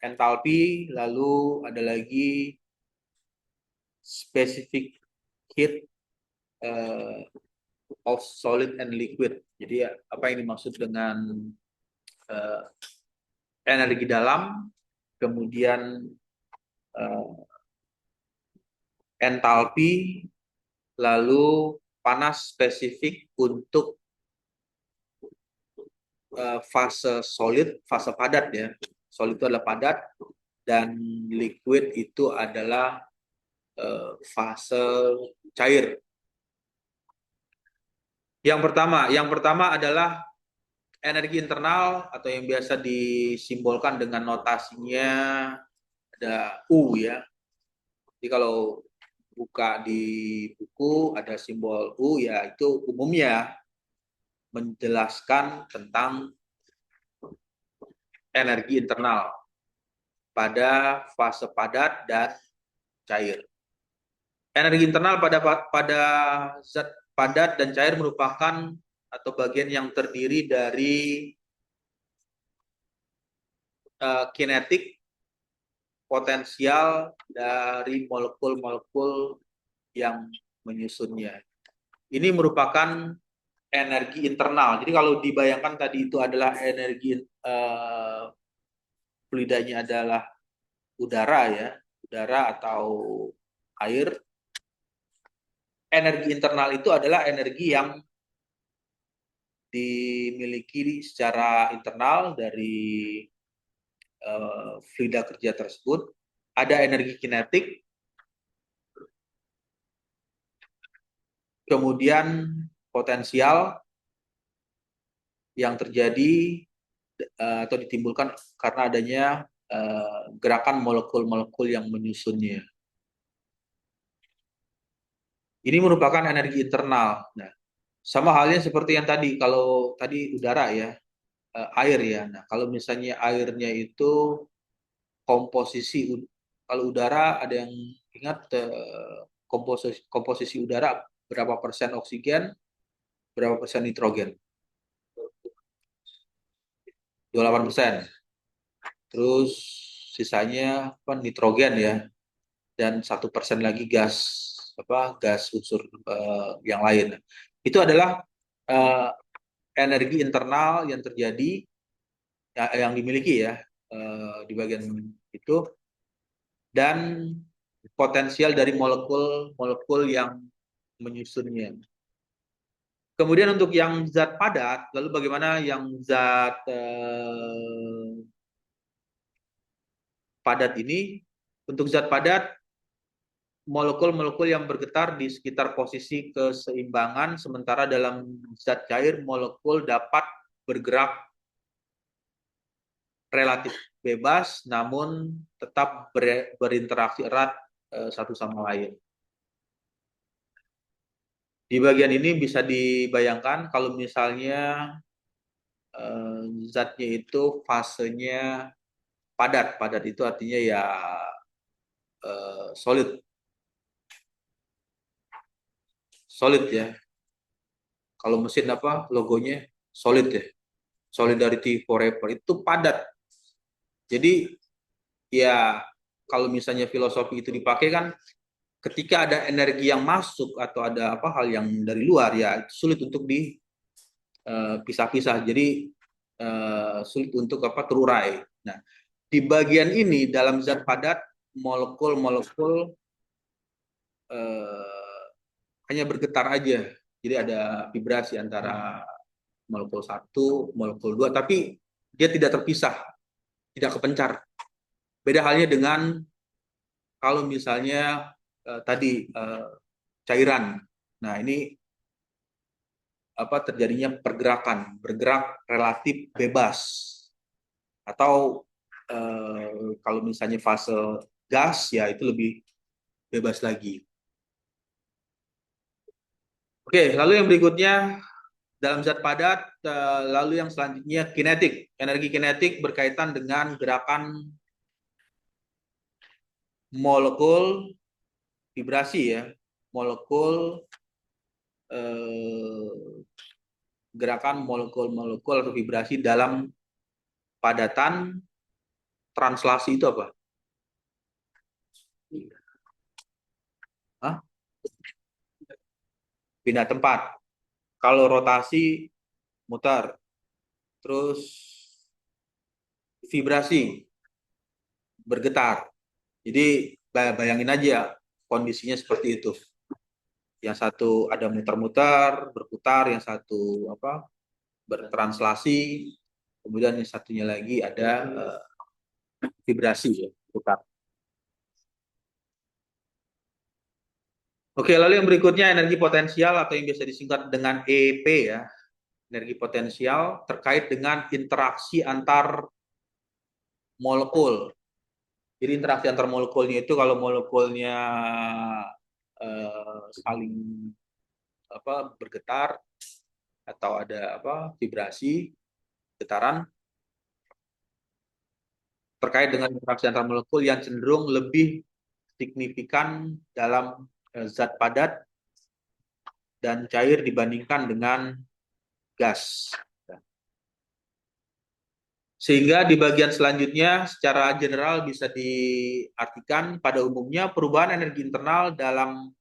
entalpi, lalu ada lagi specific heat of solid and liquid. Jadi apa yang dimaksud dengan energi dalam, kemudian entalpi, lalu panas spesifik untuk fase solid, fase padat ya. Solid itu adalah padat dan liquid itu adalah fase cair. Yang pertama adalah energi internal atau yang biasa disimbolkan dengan notasinya ada U ya. Jadi kalau buka di buku ada simbol U ya, itu umumnya menjelaskan tentang energi internal pada fase padat dan cair. Energi internal pada zat padat dan cair merupakan atau bagian yang terdiri dari kinetik, potensial dari molekul-molekul yang menyusunnya. Ini merupakan energi internal. Jadi kalau dibayangkan tadi itu adalah energi fluidanya adalah udara ya, udara atau air. Energi internal itu adalah energi yang dimiliki secara internal dari fluida kerja tersebut. Ada energi kinetik, kemudian potensial yang terjadi atau ditimbulkan karena adanya gerakan molekul-molekul yang menyusunnya. Ini merupakan energi internal. Nah, sama halnya seperti yang tadi, kalau tadi udara ya, air ya. Nah, kalau misalnya airnya itu komposisi, kalau udara ada yang ingat komposisi udara berapa persen oksigen, berapa persen nitrogen? 28%. Terus sisanya nitrogen ya, dan 1% lagi gas gas unsur yang lain. Itu adalah energi internal yang terjadi yang dimiliki ya di bagian itu, dan potensial dari molekul-molekul yang menyusunnya. Kemudian untuk yang zat padat, lalu bagaimana yang zat padat ini? Untuk zat padat, molekul-molekul yang bergetar di sekitar posisi keseimbangan, sementara dalam zat cair, molekul dapat bergerak relatif bebas, namun tetap berinteraksi erat satu sama lain. Di bagian ini bisa dibayangkan kalau misalnya zatnya itu fasenya padat. Padat itu artinya ya solid. Solid ya. Kalau mesin apa logonya solid ya. Solidarity Forever itu padat. Jadi ya kalau misalnya filosofi itu dipakai kan ketika ada energi yang masuk atau ada apa hal yang dari luar ya sulit untuk dipisah-pisah. Jadi sulit untuk apa terurai. Nah, di bagian ini dalam zat padat molekul-molekul hanya bergetar aja. Jadi ada vibrasi antara molekul satu, molekul dua, tapi dia tidak terpisah, tidak kepencar. Beda halnya dengan kalau misalnya tadi cairan. Nah, ini apa terjadinya pergerakan, bergerak relatif bebas. Atau kalau misalnya fase gas ya itu lebih bebas lagi. Oke, lalu yang berikutnya dalam zat padat, lalu yang selanjutnya kinetik. Energi kinetik berkaitan dengan gerakan molekul vibrasi ya, molekul gerakan molekul-molekul atau vibrasi dalam padatan. Translasi itu apa? Hah? Pindah tempat. Kalau rotasi mutar, terus vibrasi bergetar. Jadi bayangin aja kondisinya seperti itu. Yang satu ada muter-muter, berputar, yang satu apa? Bertranslasi, kemudian yang satunya lagi ada vibrasi ya, putar. Oke, lalu yang berikutnya energi potensial atau yang biasa disingkat dengan EP ya. Energi potensial terkait dengan interaksi antar molekul. Jadi interaksi antar molekulnya itu kalau molekulnya saling apa bergetar atau ada apa vibrasi, getaran terkait dengan interaksi antar molekul yang cenderung lebih signifikan dalam zat padat dan cair dibandingkan dengan gas. Sehingga di bagian selanjutnya secara general bisa diartikan pada umumnya perubahan energi internal dalam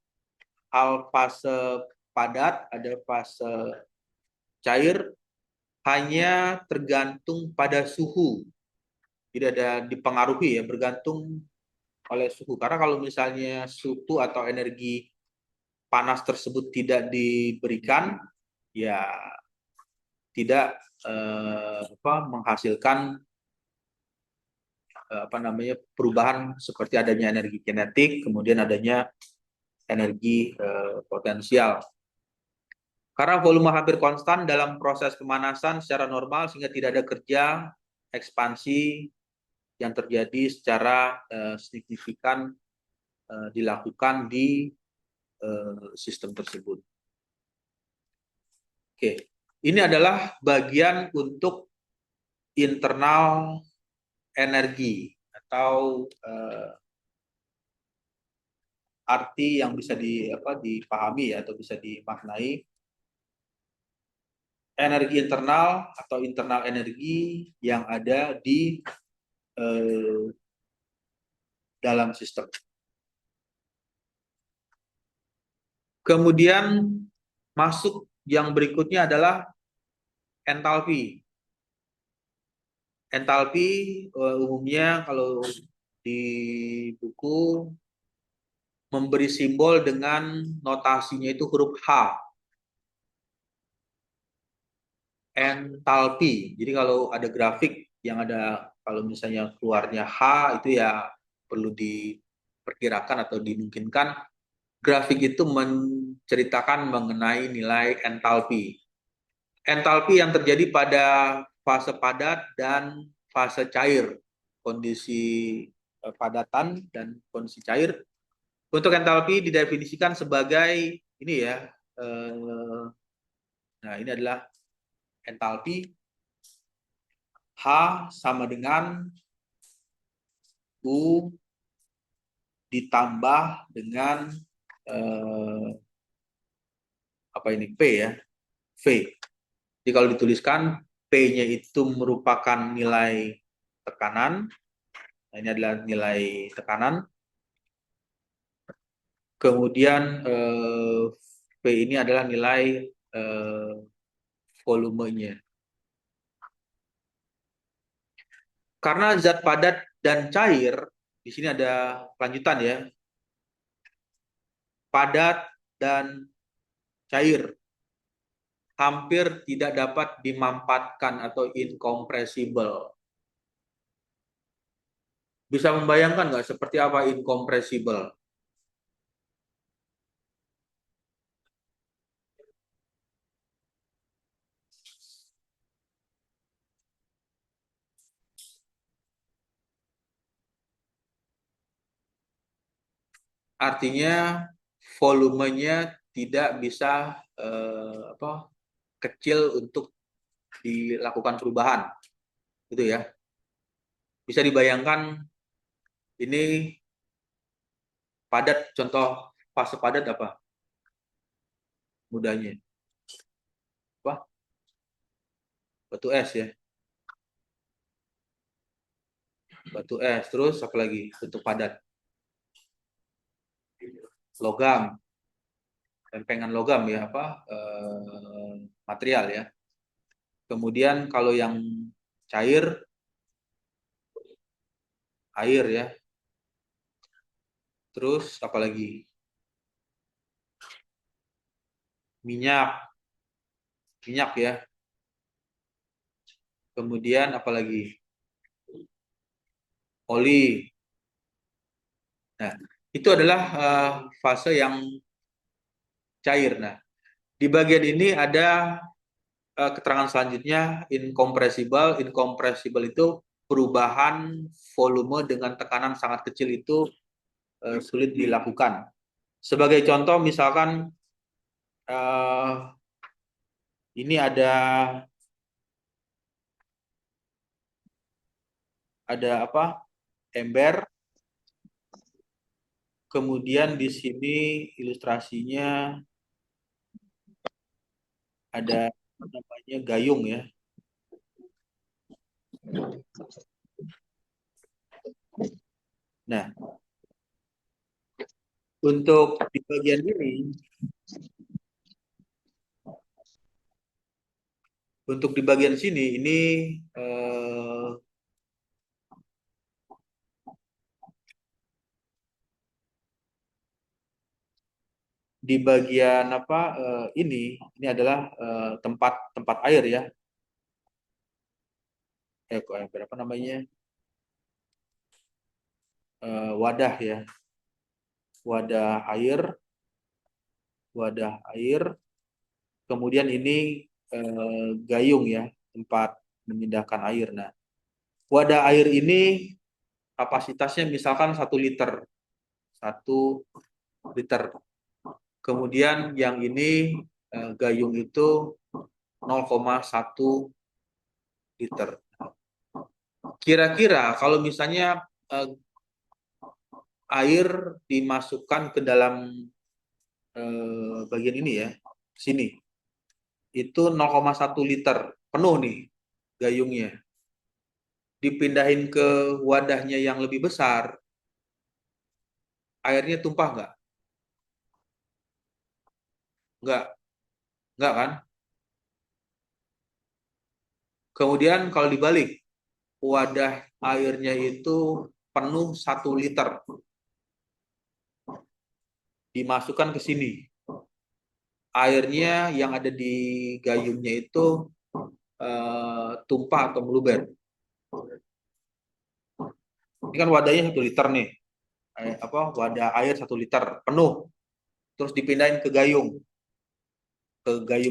hal fase padat, ada fase cair, hanya tergantung pada suhu. Jadi ada dipengaruhi ya, bergantung oleh suhu. Karena kalau misalnya suhu atau energi panas tersebut tidak diberikan, ya tidak menghasilkan apa namanya perubahan seperti adanya energi kinetik, kemudian adanya energi potensial. Karena volume hampir konstan dalam proses pemanasan secara normal sehingga tidak ada kerja ekspansi yang terjadi secara signifikan dilakukan di sistem tersebut. Oke, ini adalah bagian untuk internal energi atau arti yang bisa dipahami atau bisa dimaknai energi internal atau internal energi yang ada di dalam sistem. Kemudian masuk yang berikutnya adalah entalpi. Entalpi umumnya kalau di buku memberi simbol dengan notasinya itu huruf H. Entalpi. Jadi kalau ada grafik yang ada kalau misalnya keluarnya H itu ya perlu diperkirakan atau dimungkinkan grafik itu menceritakan mengenai nilai entalpi. Entalpi yang terjadi pada fase padat dan fase cair, kondisi padatan dan kondisi cair. Untuk entalpi didefinisikan sebagai ini ya. Nah, ini adalah entalpi. H sama dengan U ditambah dengan apa ini P ya, V. Jadi kalau dituliskan P-nya itu merupakan nilai tekanan. Nah, ini adalah nilai tekanan. Kemudian V ini adalah nilai volumenya. Karena zat padat dan cair, di sini ada kelanjutan ya. Padat dan cair hampir tidak dapat dimampatkan atau incompressible. Bisa membayangkan nggak seperti apa incompressible? Artinya volumenya tidak bisa kecil untuk dilakukan perubahan, gitu ya. Bisa dibayangkan ini padat, contoh fase padat apa? Mudahnya. Apa? Batu es ya. Batu es, terus apa lagi? Bentuk padat. Logam. Lempengan logam ya, apa? Material ya. Kemudian kalau yang cair, air ya. Terus apa lagi? Minyak. Minyak ya. Kemudian apa lagi? Oli. Nah, itu adalah fase yang cair. Nah, di bagian ini ada keterangan selanjutnya, incompressible. Incompressible itu perubahan volume dengan tekanan sangat kecil itu sulit dilakukan. Sebagai contoh, misalkan ini ada apa? Ember. Kemudian di sini ilustrasinya ada namanya gayung ya. Nah, untuk di bagian ini, untuk di bagian sini ini di bagian apa ini adalah tempat air ya. Apa namanya? Wadah ya. Wadah air. Kemudian ini gayung ya, tempat memindahkan air. Nah, wadah air ini kapasitasnya misalkan 1 liter. 1 liter. Kemudian yang ini gayung itu 0,1 liter. Kira-kira kalau misalnya air dimasukkan ke dalam bagian ini ya, sini, itu 0,1 liter penuh nih gayungnya. Dipindahin ke wadahnya yang lebih besar, airnya tumpah nggak? Nggak kan? Kemudian kalau dibalik, wadah airnya itu penuh 1 liter. Dimasukkan ke sini. Airnya yang ada di gayungnya itu tumpah atau meluber. Ini kan wadahnya 1 liter nih. wadah air 1 liter penuh, terus dipindahin ke gayung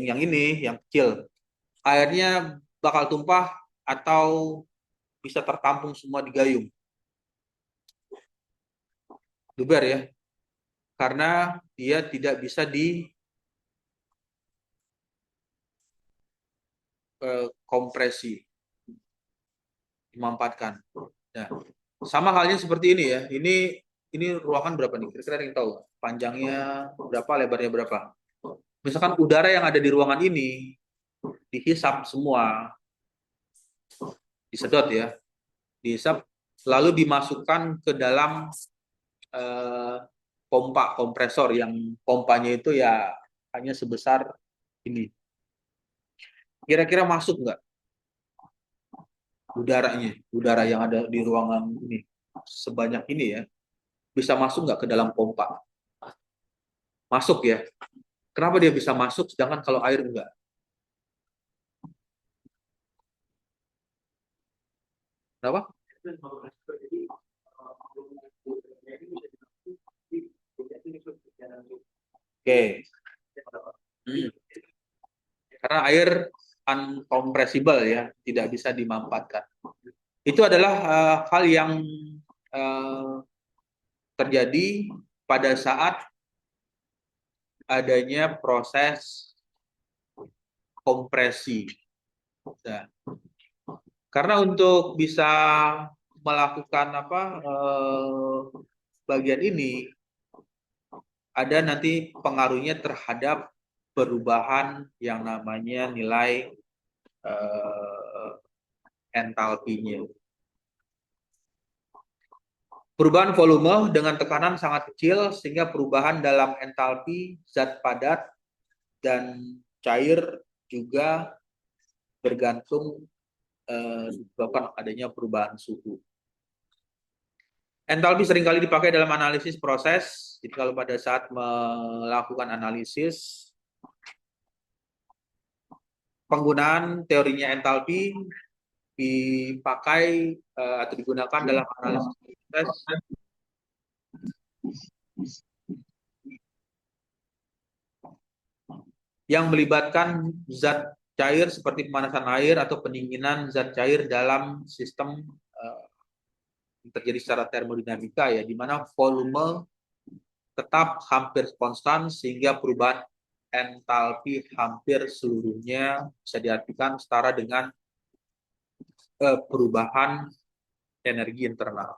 yang ini, yang kecil, airnya bakal tumpah atau bisa tertampung semua di gayung? Luber ya, karena dia tidak bisa kompresi, dimampatkan. Nah, sama halnya seperti ini ya. Ini ruangan berapa nih? Kira-kira ada yang tahu? Panjangnya berapa, lebarnya berapa? Misalkan udara yang ada di ruangan ini dihisap semua, disedot ya, dihisap, lalu dimasukkan ke dalam pompa kompresor yang pompanya itu ya hanya sebesar ini. Kira-kira masuk nggak udara yang ada di ruangan ini sebanyak ini ya, bisa masuk nggak ke dalam pompa? Masuk ya. Kenapa dia bisa masuk sedangkan kalau air enggak? Kenapa? Oke. Karena air uncompressible ya, tidak bisa dimampatkan. Itu adalah hal yang terjadi pada saat adanya proses kompresi. Nah, karena untuk bisa melakukan bagian ini, ada nanti pengaruhnya terhadap perubahan yang namanya nilai entalpinya. Perubahan volume dengan tekanan sangat kecil sehingga perubahan dalam entalpi zat padat dan cair juga bergantung disebabkan adanya perubahan suhu. Entalpi seringkali dipakai dalam analisis proses. Jadi kalau pada saat melakukan analisis, penggunaan teorinya entalpi dipakai atau digunakan dalam analisis proses yang melibatkan zat cair seperti pemanasan air atau pendinginan zat cair dalam sistem yang terjadi secara termodinamika ya, di mana volume tetap hampir konstan sehingga perubahan entalpi hampir seluruhnya bisa diartikan setara dengan perubahan energi internal.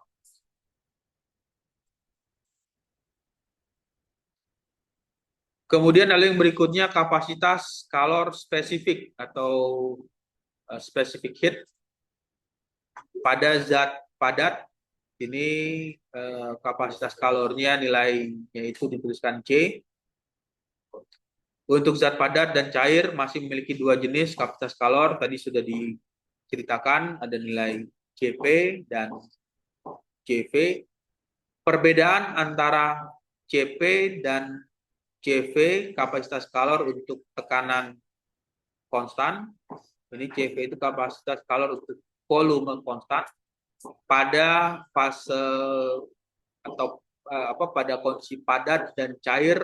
Kemudian ada yang berikutnya kapasitas kalor spesifik atau specific heat pada zat padat. Ini kapasitas kalornya nilainya itu dituliskan C. Untuk zat padat dan cair masih memiliki 2 jenis kapasitas kalor. Tadi sudah diceritakan, ada nilai Cp dan Cv. Perbedaan antara Cp dan Cv, kapasitas kalor untuk tekanan konstan. Ini Cv itu kapasitas kalor untuk volume konstan. Pada fase atau pada kondisi padat dan cair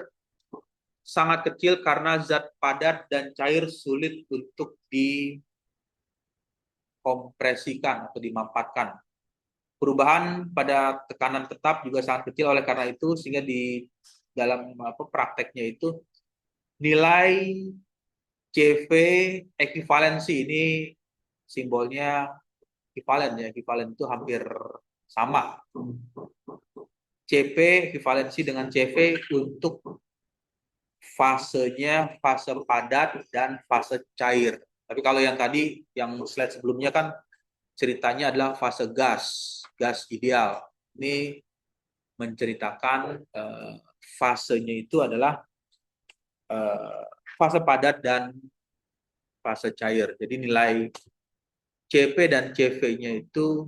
sangat kecil karena zat padat dan cair sulit untuk dikompresikan atau dimampatkan. Perubahan pada tekanan tetap juga sangat kecil oleh karena itu, sehingga di dalam prakteknya itu nilai CV ekuivalensi, ini simbolnya ekuivalen ya, ekuivalen itu hampir sama. CP ekuivalensi dengan CV untuk fasenya fase padat dan fase cair. Tapi kalau yang tadi, yang slide sebelumnya kan ceritanya adalah fase gas ideal. Ini menceritakan fasenya itu adalah fase padat dan fase cair. Jadi nilai CP dan CV-nya itu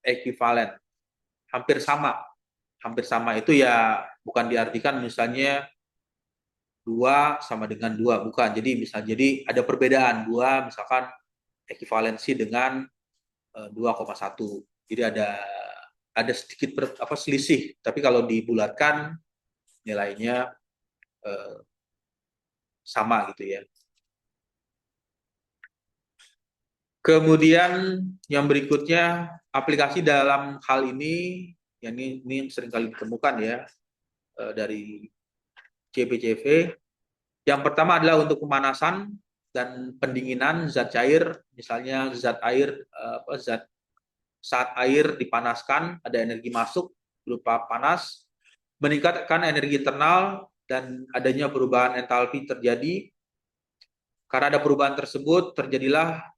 ekuivalen, hampir sama. Hampir sama itu ya bukan diartikan misalnya 2 sama dengan 2, bukan. Jadi bisa jadi ada perbedaan. 2 misalkan ekuivalensi dengan 2,1. Jadi ada ada sedikit selisih, tapi kalau dibulatkan nilainya sama gitu ya. Kemudian yang berikutnya, aplikasi dalam hal ini, yang ini seringkali ditemukan ya dari CPCV. Yang pertama adalah untuk pemanasan dan pendinginan zat cair, misalnya zat air, saat air dipanaskan ada energi masuk berupa panas, meningkatkan energi internal dan adanya perubahan entalpi terjadi. Karena ada perubahan tersebut, terjadilah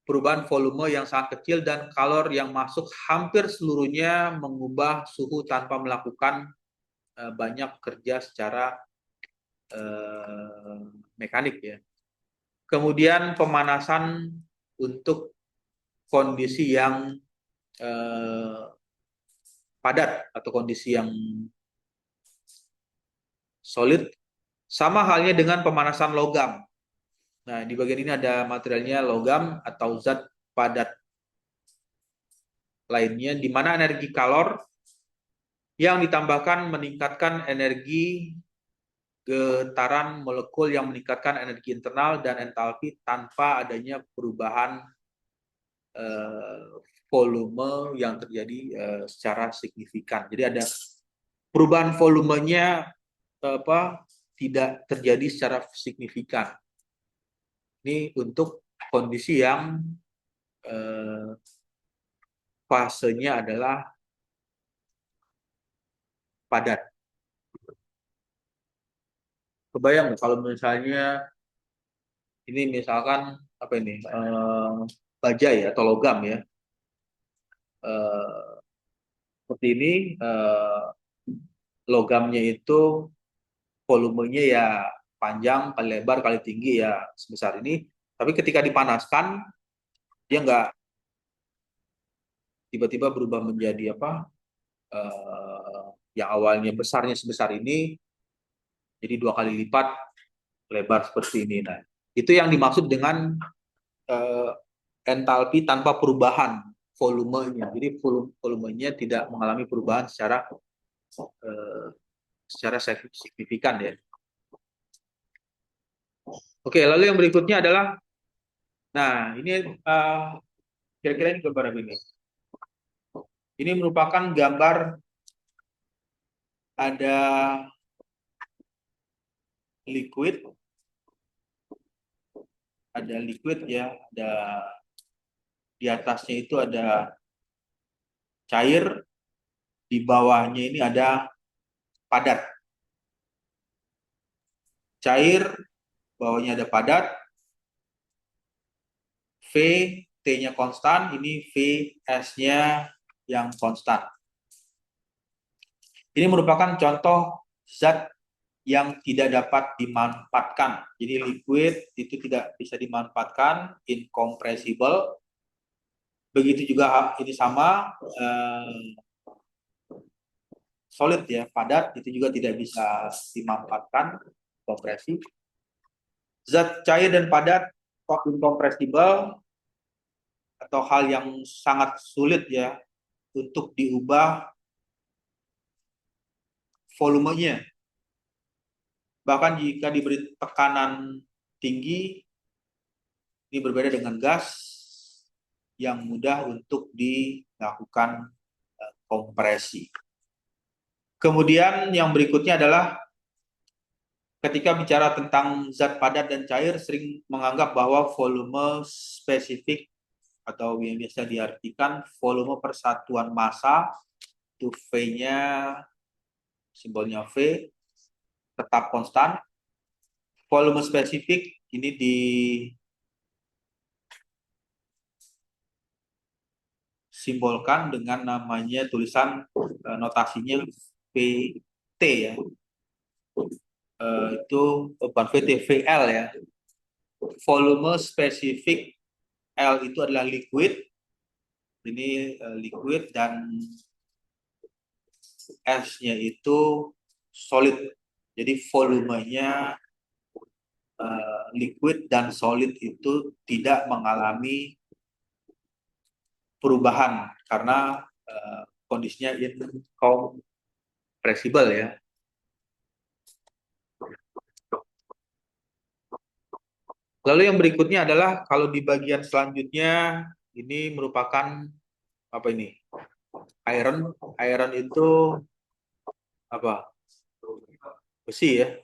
perubahan volume yang sangat kecil dan kalor yang masuk hampir seluruhnya mengubah suhu tanpa melakukan banyak kerja secara mekanik ya. Kemudian pemanasan untuk kondisi yang padat atau kondisi yang solid, sama halnya dengan pemanasan logam. Nah, di bagian ini ada materialnya logam atau zat padat lainnya, di mana energi kalor yang ditambahkan meningkatkan energi getaran molekul yang meningkatkan energi internal dan entalpi tanpa adanya perubahan volume yang terjadi secara signifikan. Jadi ada perubahan volumenya tidak terjadi secara signifikan. Ini untuk kondisi yang fasenya adalah padat. Kebayang kalau misalnya ini misalkan apa ini baja ya atau logam ya, seperti ini, logamnya itu volumenya ya panjang kali lebar kali tinggi ya sebesar ini, tapi ketika dipanaskan dia nggak tiba-tiba berubah menjadi yang awalnya besarnya sebesar ini jadi 2 kali lipat lebar seperti ini. Nah, itu yang dimaksud dengan entalpi tanpa perubahan volumenya. Jadi volumenya tidak mengalami perubahan secara signifikan ya. Oke, lalu yang berikutnya adalah, nah ini kira-kira ini gambar ini. Ini merupakan gambar ada liquid ya, ada di atasnya itu ada cair, di bawahnya ini ada padat. Cair, bawahnya ada padat. V, T-nya konstan, ini V, S-nya yang konstan. Ini merupakan contoh zat yang tidak dapat dimanfaatkan. Jadi liquid itu tidak bisa dimanfaatkan, incompressible. Begitu juga ini sama, solid ya, padat itu juga tidak bisa dimanfaatkan, kompresi. Zat cair dan padat incompressible atau hal yang sangat sulit ya untuk diubah volumenya. Bahkan jika diberi tekanan tinggi, ini berbeda dengan gas yang mudah untuk dilakukan kompresi. Kemudian yang berikutnya adalah ketika bicara tentang zat padat dan cair, sering menganggap bahwa volume spesifik atau yang biasa diartikan volume persatuan massa, itu V-nya, simbolnya V, tetap konstan. Volume spesifik ini disimbolkan dengan namanya tulisan notasinya VT ya. Itu bukan VT, VL ya. Volume spesifik L itu adalah liquid. Ini liquid dan S-nya itu solid. Jadi volumenya liquid dan solid itu tidak mengalami perubahan karena kondisinya incompressible ya. Lalu yang berikutnya adalah kalau di bagian selanjutnya ini merupakan apa ini? Iron. Iron itu apa? Besi ya.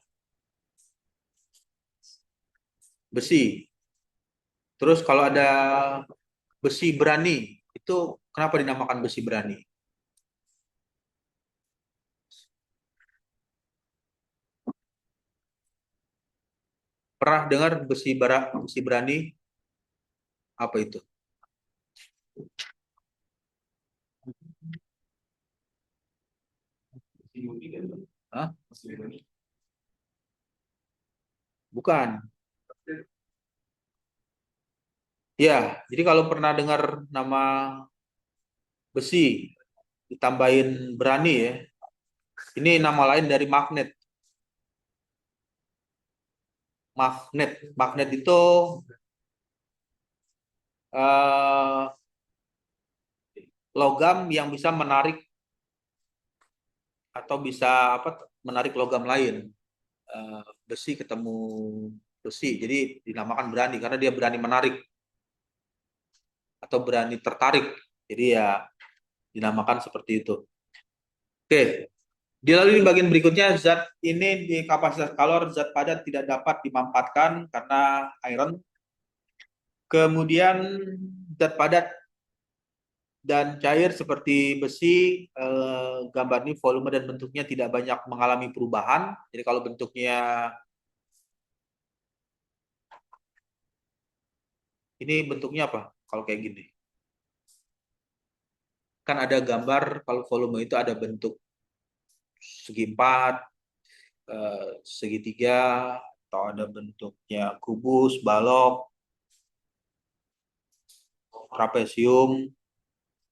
Besi. Terus kalau ada besi berani, itu kenapa dinamakan besi berani? Pernah dengar besi berani? Apa itu? Hah? Bukan. Ya, jadi kalau pernah dengar nama besi ditambahin berani ya, ini nama lain dari magnet. Magnet itu eh, logam yang bisa menarik atau bisa menarik logam lain. Besi ketemu besi, jadi dinamakan berani karena dia berani menarik atau berani tertarik. Jadi ya dinamakan seperti itu. Oke. Di bagian berikutnya, zat ini di kapasitas kalor zat padat tidak dapat dimanfaatkan karena iron. Kemudian zat padat dan cair seperti besi, gambar ini volume dan bentuknya tidak banyak mengalami perubahan. Jadi kalau bentuknya ini bentuknya apa? Kalau kayak gini. Kan ada gambar kalau volume itu ada bentuk segi empat, segitiga, atau ada bentuknya kubus, balok, trapesium,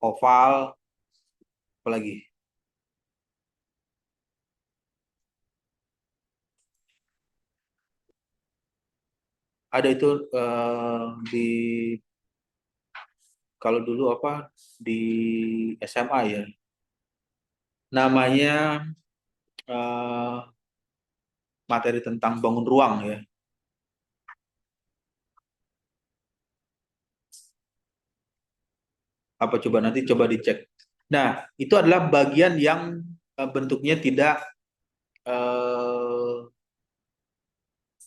oval, apalagi. Ada itu di kalau dulu di SMA ya. Namanya eh, materi tentang bangun ruang ya. Apa coba nanti coba dicek. Nah, itu adalah bagian yang bentuknya tidak eh,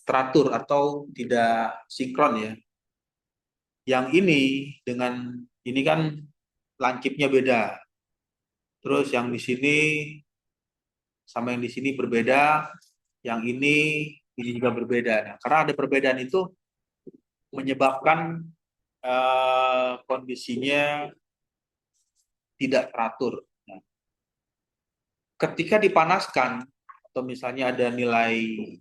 teratur atau tidak sinkron ya. Yang ini dengan ini kan lancipnya beda. Terus yang di sini sama yang di sini berbeda, yang ini juga berbeda. Nah, karena ada perbedaan itu menyebabkan kondisinya tidak teratur. Nah, ketika dipanaskan atau misalnya ada nilai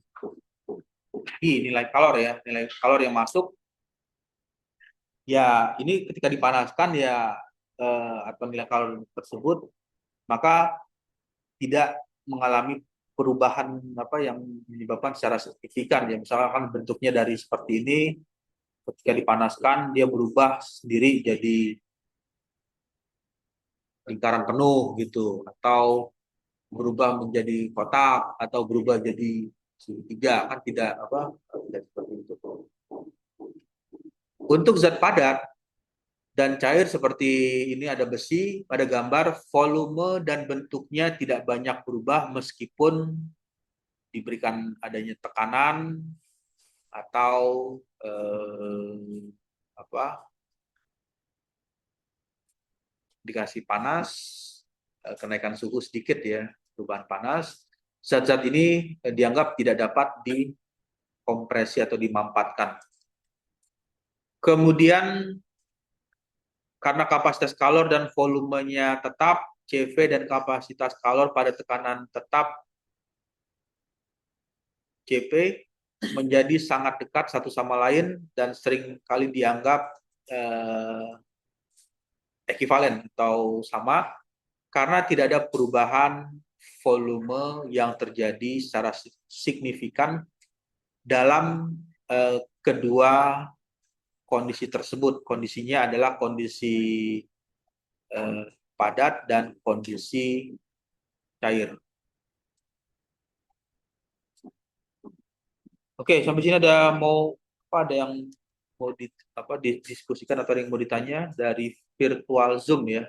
kalor ya, nilai kalor yang masuk, ya ini ketika dipanaskan ya atau nilai kalor tersebut maka tidak mengalami perubahan yang menyebabkan secara signifikan ya, misalkan bentuknya dari seperti ini ketika dipanaskan dia berubah sendiri jadi lingkaran penuh gitu, atau berubah menjadi kotak atau berubah jadi segitiga, kan tidak seperti itu. Untuk zat padat dan cair seperti ini ada besi, pada gambar volume dan bentuknya tidak banyak berubah meskipun diberikan adanya tekanan atau dikasih panas, kenaikan suhu sedikit ya, perubahan panas. Zat-zat ini dianggap tidak dapat dikompresi atau dimampatkan. Kemudian karena kapasitas kalor dan volumenya tetap, CV dan kapasitas kalor pada tekanan tetap CP menjadi sangat dekat satu sama lain dan sering kali dianggap ekivalen atau sama karena tidak ada perubahan volume yang terjadi secara signifikan dalam kedua kondisi tersebut. Kondisinya adalah kondisi padat dan kondisi cair. Oke, sampai sini ada yang mau didiskusikan atau ada yang mau ditanya dari virtual Zoom ya.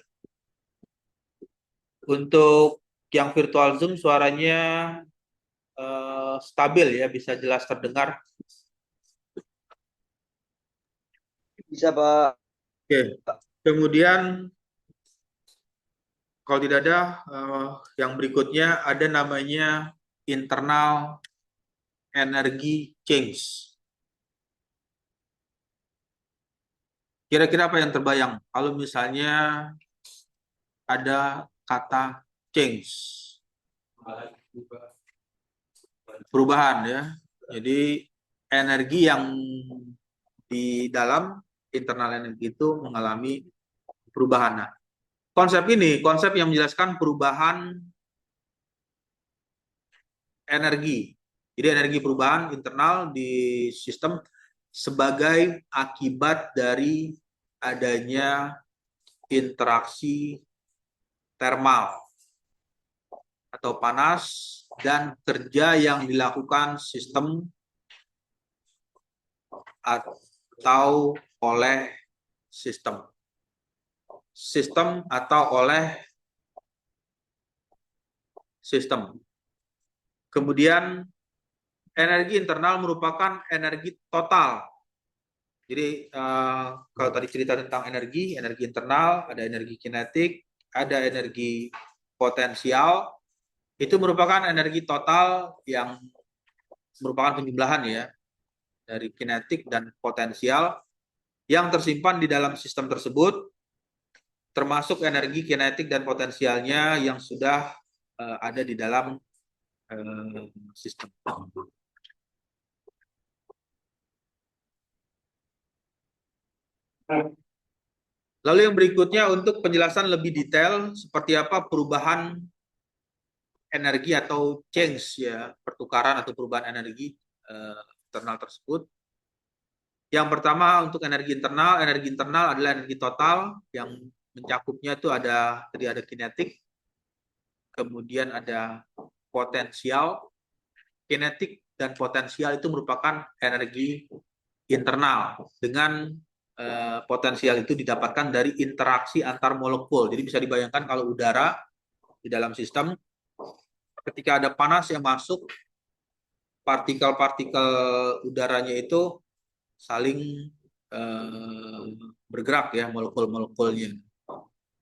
Untuk yang virtual Zoom suaranya stabil ya, bisa jelas terdengar. Bisa, Pak. Oke. Kemudian kalau tidak ada yang berikutnya ada namanya internal energy change. Kira-kira apa yang terbayang kalau misalnya ada kata change? Perubahan ya. Jadi energi yang di dalam internal energi itu mengalami perubahan. Nah, konsep yang menjelaskan perubahan energi. Jadi energi perubahan internal di sistem sebagai akibat dari adanya interaksi termal atau panas dan kerja yang dilakukan sistem atau oleh sistem atau oleh sistem. Kemudian energi internal merupakan energi total. Jadi kalau tadi cerita tentang energi internal, ada energi kinetik, ada energi potensial, itu merupakan energi total yang merupakan penjumlahan ya dari kinetik dan potensial yang tersimpan di dalam sistem tersebut, termasuk energi kinetik dan potensialnya yang sudah ada di dalam sistem. Lalu yang berikutnya untuk penjelasan lebih detail seperti apa perubahan energi atau change ya, pertukaran atau perubahan energi internal tersebut. Yang pertama untuk energi internal adalah energi total yang mencakupnya itu ada kinetik, kemudian ada potensial. Kinetik dan potensial itu merupakan energi internal. Dengan potensial itu didapatkan dari interaksi antar molekul. Jadi bisa dibayangkan kalau udara di dalam sistem, ketika ada panas yang masuk, partikel-partikel udaranya itu saling bergerak ya, molekul-molekulnya.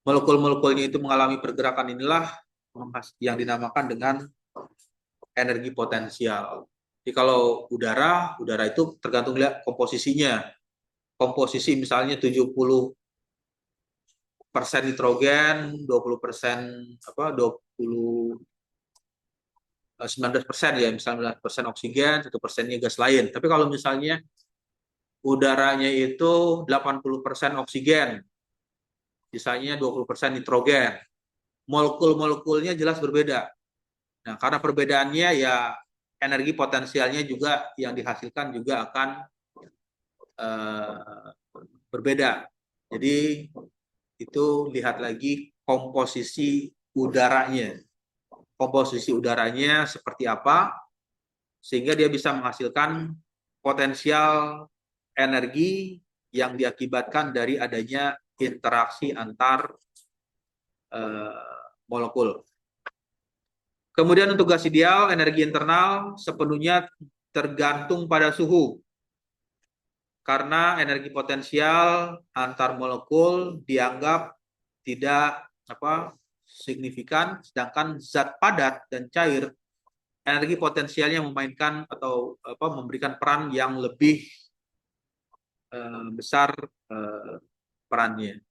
Molekul-molekulnya itu mengalami pergerakan, inilah yang dinamakan dengan energi potensial. Jadi kalau udara itu tergantung lihat komposisinya. Komposisi misalnya 70% nitrogen, 19% ya, misalnya 19% oksigen, 1%-nya gas lain. Tapi kalau misalnya udaranya itu 80% oksigen, sisanya 20% nitrogen, molekul-molekulnya jelas berbeda. Nah, karena perbedaannya ya energi potensialnya juga yang dihasilkan juga akan berbeda. Jadi itu lihat lagi komposisi udaranya. Komposisi udaranya seperti apa sehingga dia bisa menghasilkan potensial energi yang diakibatkan dari adanya interaksi antar molekul. Kemudian untuk gas ideal, energi internal sepenuhnya tergantung pada suhu. Karena energi potensial antar molekul dianggap tidak signifikan, sedangkan zat padat dan cair, energi potensialnya memainkan atau memberikan peran yang lebih besar perannya.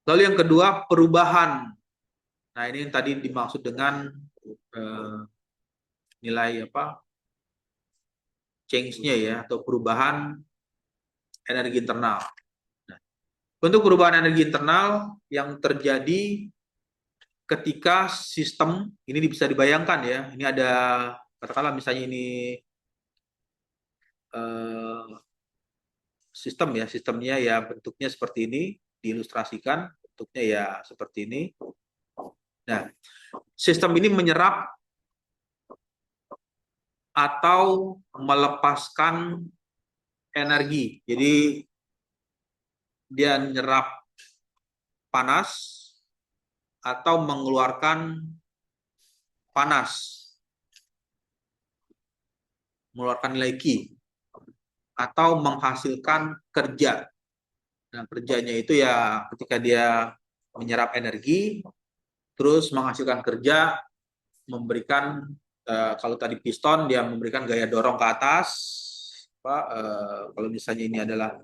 Lalu yang kedua, perubahan. Nah, ini yang tadi dimaksud dengan nilai change-nya ya, atau perubahan energi internal. Nah, untuk perubahan energi internal yang terjadi ketika sistem, ini bisa dibayangkan ya, ini ada, katakanlah misalnya ini sistem ya, sistemnya ya bentuknya seperti ini, diilustrasikan bentuknya ya seperti ini. Nah, sistem ini menyerap atau melepaskan energi. Jadi dia menyerap panas atau mengeluarkan panas, mengeluarkan nilai Q, atau menghasilkan kerja. Nah, kerjanya itu ya ketika dia menyerap energi, terus menghasilkan kerja, memberikan kalau tadi piston dia memberikan gaya dorong ke atas. Kalau misalnya ini adalah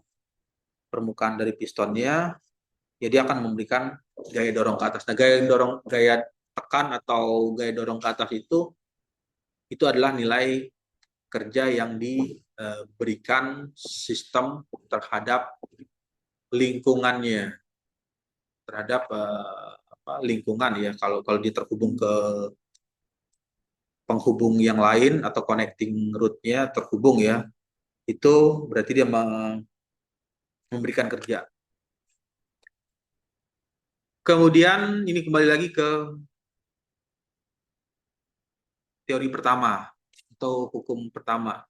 permukaan dari pistonnya, ya dia akan memberikan gaya dorong ke atas. Nah, gaya tekan atau gaya dorong ke atas itu adalah nilai kerja yang diberikan sistem terhadap lingkungannya, terhadap lingkungan ya. Kalau dia terhubung ke penghubung yang lain atau connecting root-nya terhubung ya, itu berarti dia memberikan kerja. Kemudian ini kembali lagi ke teori pertama atau hukum pertama.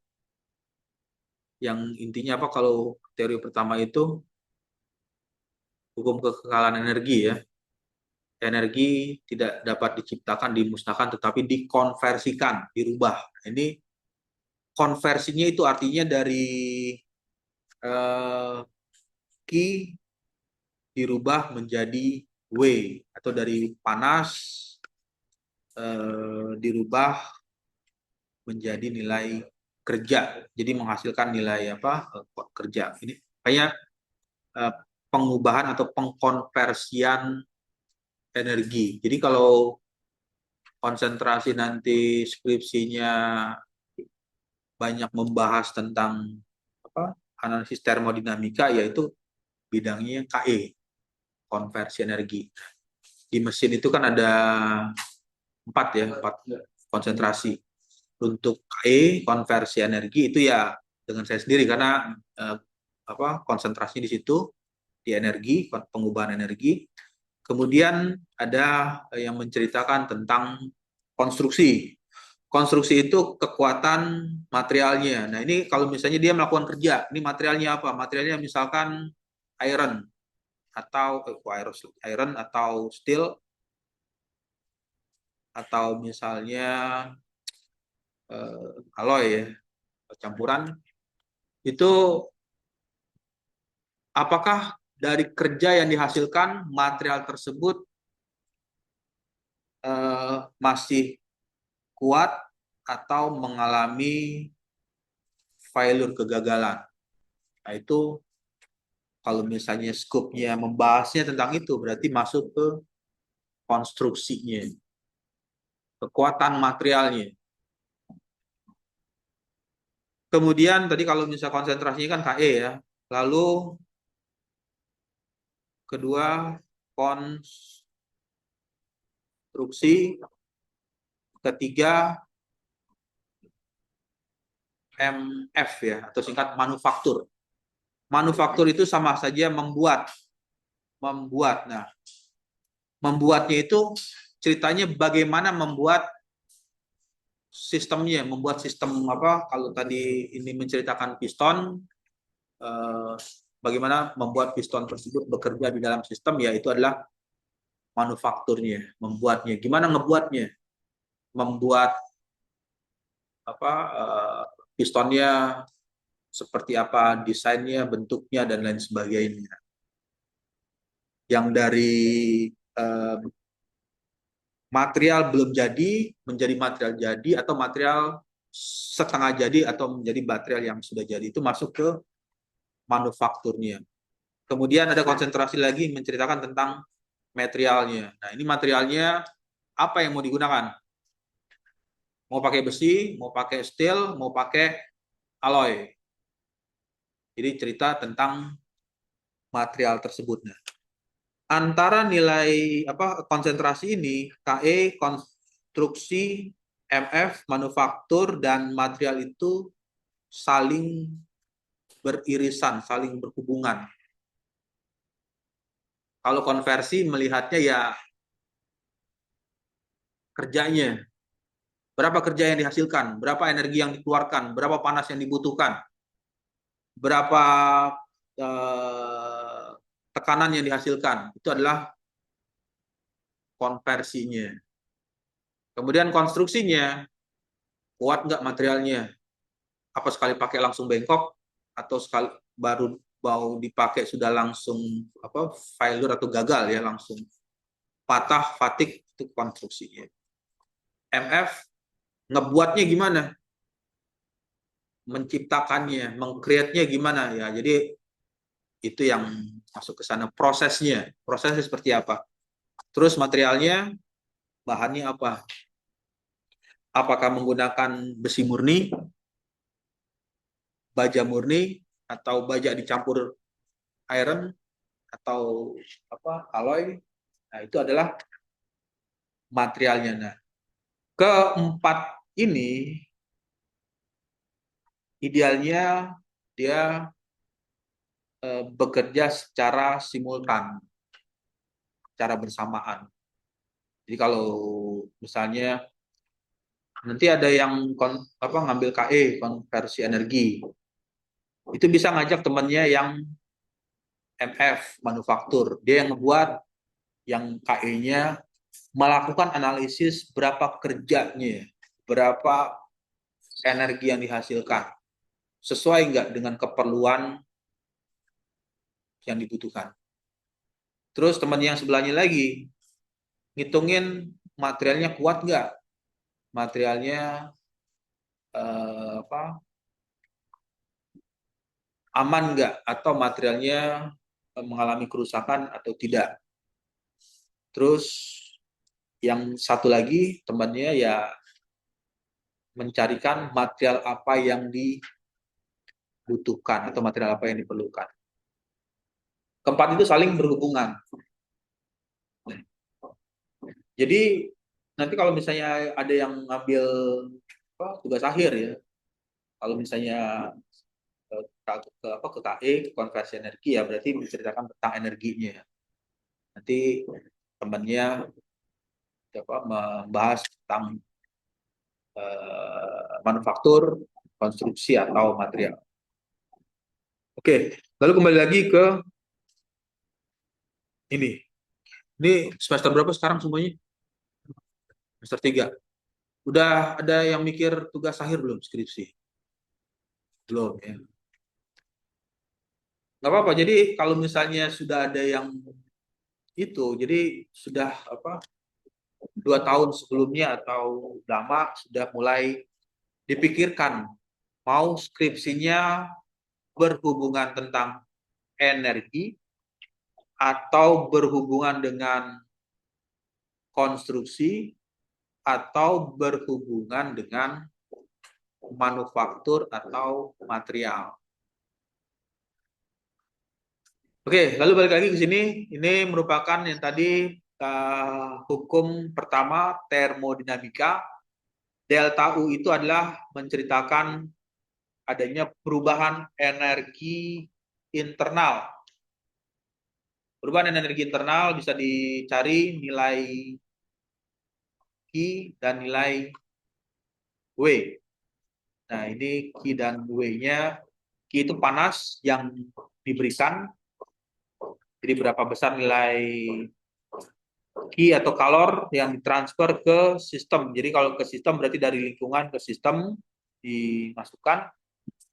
Yang intinya apa kalau teori pertama itu hukum kekekalan energi ya. Energi tidak dapat diciptakan, dimusnahkan, tetapi dikonversikan, dirubah. Ini konversinya itu artinya dari Q dirubah menjadi W, atau dari panas dirubah menjadi nilai kerja. Jadi menghasilkan nilai kerja. Ini kayak pengubahan atau pengkonversian energi. Jadi kalau konsentrasi nanti skripsinya banyak membahas tentang analisis termodinamika, yaitu bidangnya KE, konversi energi. Di mesin itu kan ada 4 konsentrasi. Untuk KE, konversi energi, itu ya dengan saya sendiri karena konsentrasinya di situ, di energi, pengubahan energi. Kemudian ada yang menceritakan tentang konstruksi. Konstruksi itu kekuatan materialnya. Nah, ini kalau misalnya dia melakukan kerja, ini materialnya apa? Materialnya misalkan iron atau steel, atau misalnya alloy ya, campuran. Itu apakah dari kerja yang dihasilkan material tersebut masih kuat atau mengalami failure, kegagalan. Nah, itu kalau misalnya scope-nya membahasnya tentang itu, berarti masuk ke konstruksinya, kekuatan materialnya. Kemudian tadi kalau misalnya konsentrasinya kan KE ya. Lalu kedua konstruksi, ketiga MF ya, atau singkat manufaktur. Manufaktur itu sama saja membuat. Nah, membuatnya itu ceritanya bagaimana membuat sistemnya, membuat sistem kalau tadi ini menceritakan piston, bagaimana membuat piston tersebut bekerja di dalam sistem, ya itu adalah manufakturnya, membuatnya. Gimana ngebuatnya? Membuat pistonnya seperti apa, desainnya, bentuknya, dan lain sebagainya. Yang dari material belum jadi menjadi material jadi, atau material setengah jadi, atau menjadi material yang sudah jadi, itu masuk ke manufakturnya. Kemudian ada konsentrasi lagi menceritakan tentang materialnya. Nah, ini materialnya apa yang mau digunakan? Mau pakai besi, mau pakai steel, mau pakai alloy. Jadi cerita tentang material tersebut. Nah, antara nilai konsentrasi ini, KE, konstruksi, MF, manufaktur, dan material itu saling beririsan, saling berhubungan. Kalau konversi melihatnya ya kerjanya, berapa kerja yang dihasilkan, berapa energi yang dikeluarkan, berapa panas yang dibutuhkan, berapa eh, tekanan yang dihasilkan. Itu adalah konversinya. Kemudian konstruksinya, kuat nggak materialnya? Apa sekali pakai langsung bengkok, atau sekali baru mau dipakai sudah langsung apa failure atau gagal ya, langsung patah, fatik, itu konstruksinya. MF ngebuatnya gimana? Menciptakannya, mengcreate-nya gimana ya. Jadi itu yang masuk ke sana, prosesnya. Prosesnya seperti apa? Terus materialnya, bahannya apa? Apakah menggunakan besi murni, baja murni, atau baja dicampur iron, atau apa alloy? Nah, itu adalah materialnya. Nah, keempat ini idealnya dia bekerja secara simultan, secara bersamaan. Jadi kalau misalnya nanti ada yang ngambil KE, konversi energi, itu bisa ngajak temannya yang MF, manufaktur. Dia yang ngebuat, yang KE-nya melakukan analisis berapa kerjanya, berapa energi yang dihasilkan, sesuai nggak dengan keperluan yang dibutuhkan. Terus teman yang sebelahnya lagi ngitungin materialnya kuat nggak, materialnya aman nggak, atau materialnya mengalami kerusakan atau tidak. Terus yang satu lagi temannya ya mencarikan material apa yang dibutuhkan atau material apa yang diperlukan. Keempat itu saling berhubungan. Jadi nanti kalau misalnya ada yang ngambil tugas akhir ya, kalau misalnya ke KE, ke konversi energi ya, berarti menceritakan tentang energinya. Nanti temannya membahas tentang manufaktur, konstruksi atau material. Oke, lalu kembali lagi ke ini. Ini semester berapa sekarang semuanya? Semester 3. Udah ada yang mikir tugas akhir belum, skripsi? Belum ya. Nggak apa-apa, jadi kalau misalnya sudah ada yang itu, jadi sudah 2 tahun sebelumnya atau lama sudah mulai dipikirkan mau skripsinya berhubungan tentang energi atau berhubungan dengan konstruksi atau berhubungan dengan manufaktur atau material. Oke, lalu balik lagi ke sini. Ini merupakan yang tadi hukum pertama termodinamika. Delta U itu adalah menceritakan adanya perubahan energi internal. Perubahan energi internal bisa dicari nilai Q dan nilai W. Nah, ini Q dan W-nya. Q itu panas yang diberikan. Jadi berapa besar nilai Q atau kalor yang ditransfer ke sistem. Jadi kalau ke sistem berarti dari lingkungan ke sistem dimasukkan.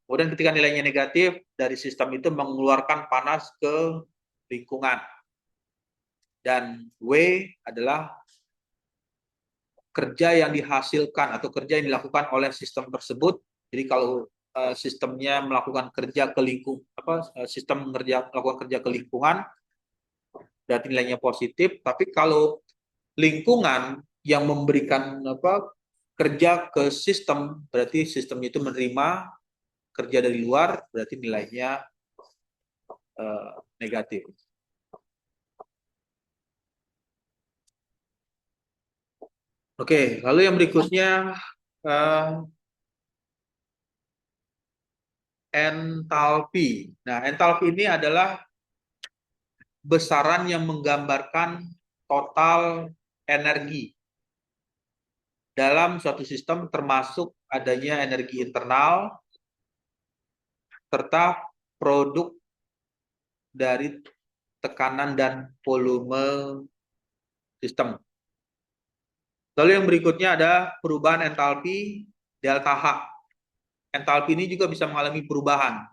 Kemudian ketika nilainya negatif, dari sistem itu mengeluarkan panas ke lingkungan. Dan W adalah kerja yang dihasilkan atau kerja yang dilakukan oleh sistem tersebut. Jadi kalau sistemnya melakukan kerja ke sistem melakukan kerja ke lingkungan, berarti nilainya positif. Tapi kalau lingkungan yang memberikan kerja ke sistem, berarti sistemnya itu menerima kerja dari luar, berarti nilainya negatif. Oke, lalu yang berikutnya entalpi. Nah, entalpi ini adalah besaran yang menggambarkan total energi dalam suatu sistem, termasuk adanya energi internal serta produk dari tekanan dan volume sistem. Lalu yang berikutnya ada perubahan entalpi delta H. Entalpi ini juga bisa mengalami perubahan.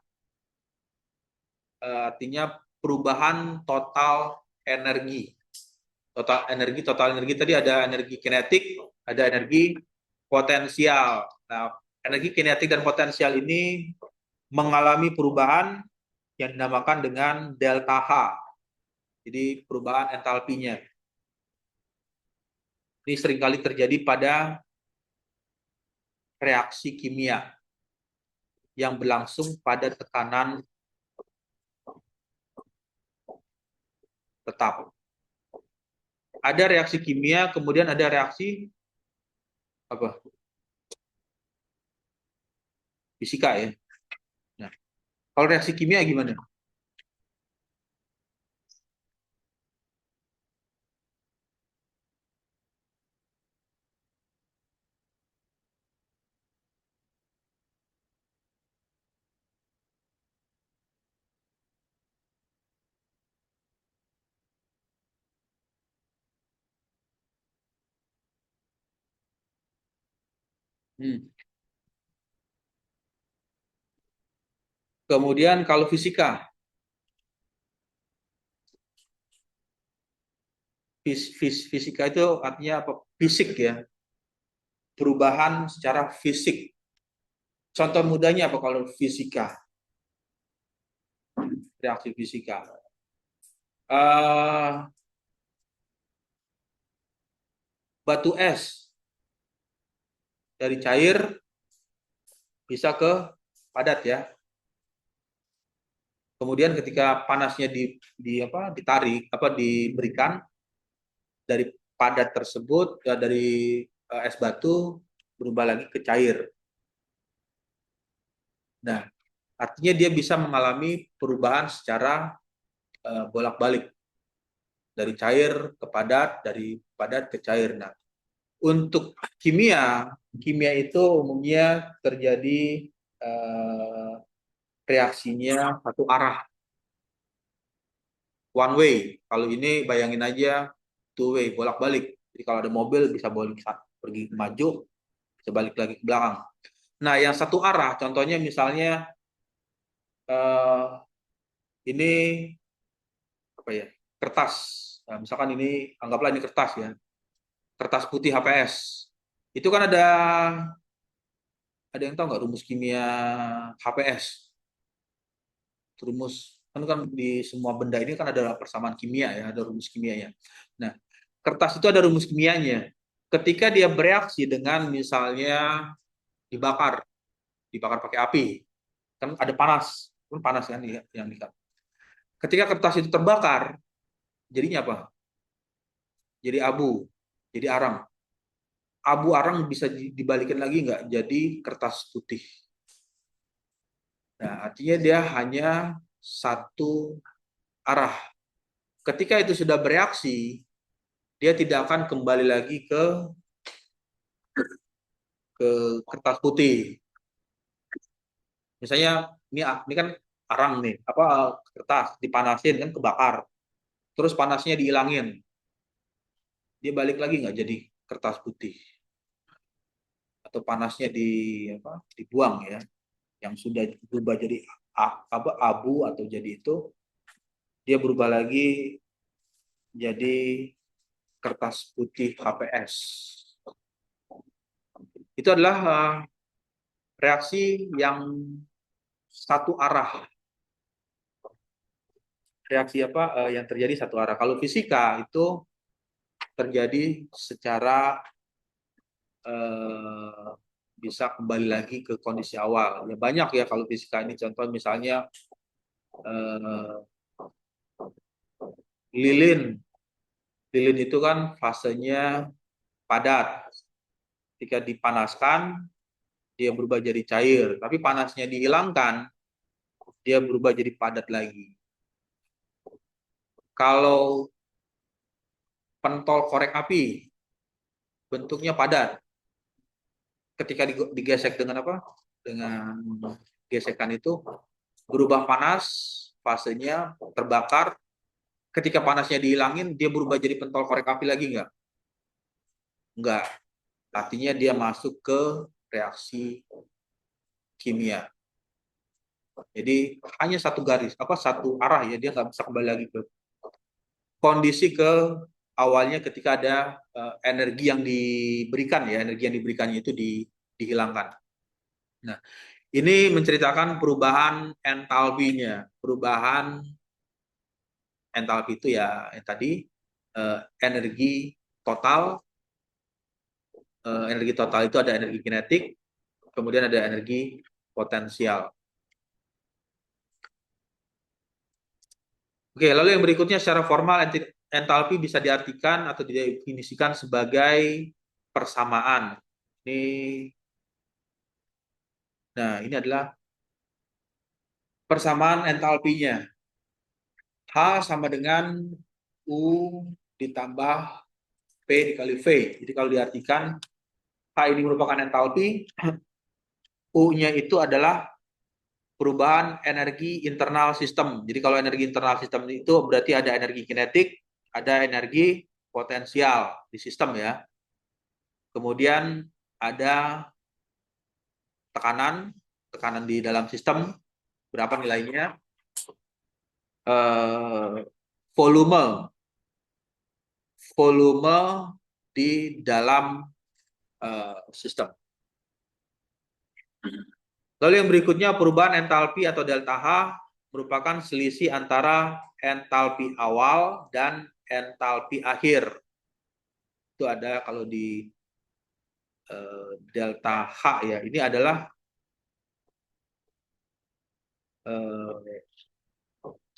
Artinya perubahan total energi. Total energi tadi ada energi kinetik, ada energi potensial. Nah, energi kinetik dan potensial ini mengalami perubahan yang dinamakan dengan delta H. Jadi perubahan entalpinya. Ini seringkali terjadi pada reaksi kimia yang berlangsung pada tekanan tetap. Ada reaksi kimia, kemudian ada reaksi apa? Fisika ya. Nah, kalau reaksi kimia gimana? Kemudian kalau fisika, fisika itu artinya apa? Fisik ya, perubahan secara fisik. Contoh mudahnya apa kalau fisika? Reaksi fisika. Batu es dari cair bisa ke padat ya. Kemudian ketika panasnya diberikan dari padat tersebut ya, dari es batu berubah lagi ke cair. Nah, artinya dia bisa mengalami perubahan secara bolak-balik dari cair ke padat, dari padat ke cair. Nah, untuk kimia itu umumnya terjadi reaksinya satu arah, one way. Kalau ini bayangin aja two way, bolak-balik. Jadi kalau ada mobil bisa pergi maju, bisa balik lagi ke belakang. Nah, yang satu arah, contohnya misalnya ini apa ya, kertas. Nah, misalkan ini anggaplah ini kertas ya, kertas putih HPS. Itu kan ada yang tahu nggak rumus kimia HPS? Rumus kan di semua benda ini kan ada persamaan kimia ya, ada rumus kimianya. Nah, kertas itu ada rumus kimianya. Ketika dia bereaksi dengan misalnya dibakar pakai api, kan ada panas kan yang dikat. Ketika kertas itu terbakar, jadinya apa? Jadi abu, jadi arang. Abu arang bisa dibalikin lagi nggak jadi kertas putih. Nah, artinya dia hanya satu arah. Ketika itu sudah bereaksi, dia tidak akan kembali lagi ke kertas putih. Misalnya ini kan arang nih, kertas dipanasin kan kebakar. Terus panasnya dihilangin. Dia balik lagi nggak jadi kertas putih. Atau panasnya dibuang ya. Yang sudah berubah jadi abu atau jadi itu, dia berubah lagi jadi kertas putih HPS. Itu adalah reaksi yang satu arah. Reaksi yang terjadi satu arah. Kalau fisika itu terjadi secara bisa kembali lagi ke kondisi awal. Ya banyak ya kalau fisika ini, contoh misalnya lilin. Lilin itu kan fasenya padat. Ketika dipanaskan, dia berubah jadi cair. Tapi panasnya dihilangkan, dia berubah jadi padat lagi. Kalau pentol korek api bentuknya padat. Ketika digesek dengan apa? Dengan gesekan itu berubah panas, fasenya terbakar. Ketika panasnya dihilangin, dia berubah jadi pentol korek api lagi nggak? Nggak. Artinya dia masuk ke reaksi kimia. Jadi hanya satu garis, satu arah ya, dia nggak bisa kembali lagi ke kondisi ke awalnya ketika ada energi yang diberikan ya, energi yang diberikannya itu dihilangkan. Nah, ini menceritakan perubahan entalpinya. Perubahan entalpi itu ya yang tadi energi total. Energi total itu ada energi kinetik, kemudian ada energi potensial. Oke, lalu yang berikutnya secara formal entalpi bisa diartikan atau didefinisikan sebagai persamaan. Ini adalah persamaan entalpinya. H sama dengan U ditambah P dikali V. Jadi kalau diartikan H ini merupakan entalpi, U-nya itu adalah perubahan energi internal sistem. Jadi kalau energi internal sistem itu berarti ada energi kinetik, ada energi potensial di sistem ya. Kemudian ada tekanan di dalam sistem, berapa nilainya? Volume di dalam sistem. Lalu yang berikutnya perubahan entalpi atau delta H merupakan selisih antara entalpi awal dan entalpi akhir. Itu ada kalau di delta H ya. Ini adalah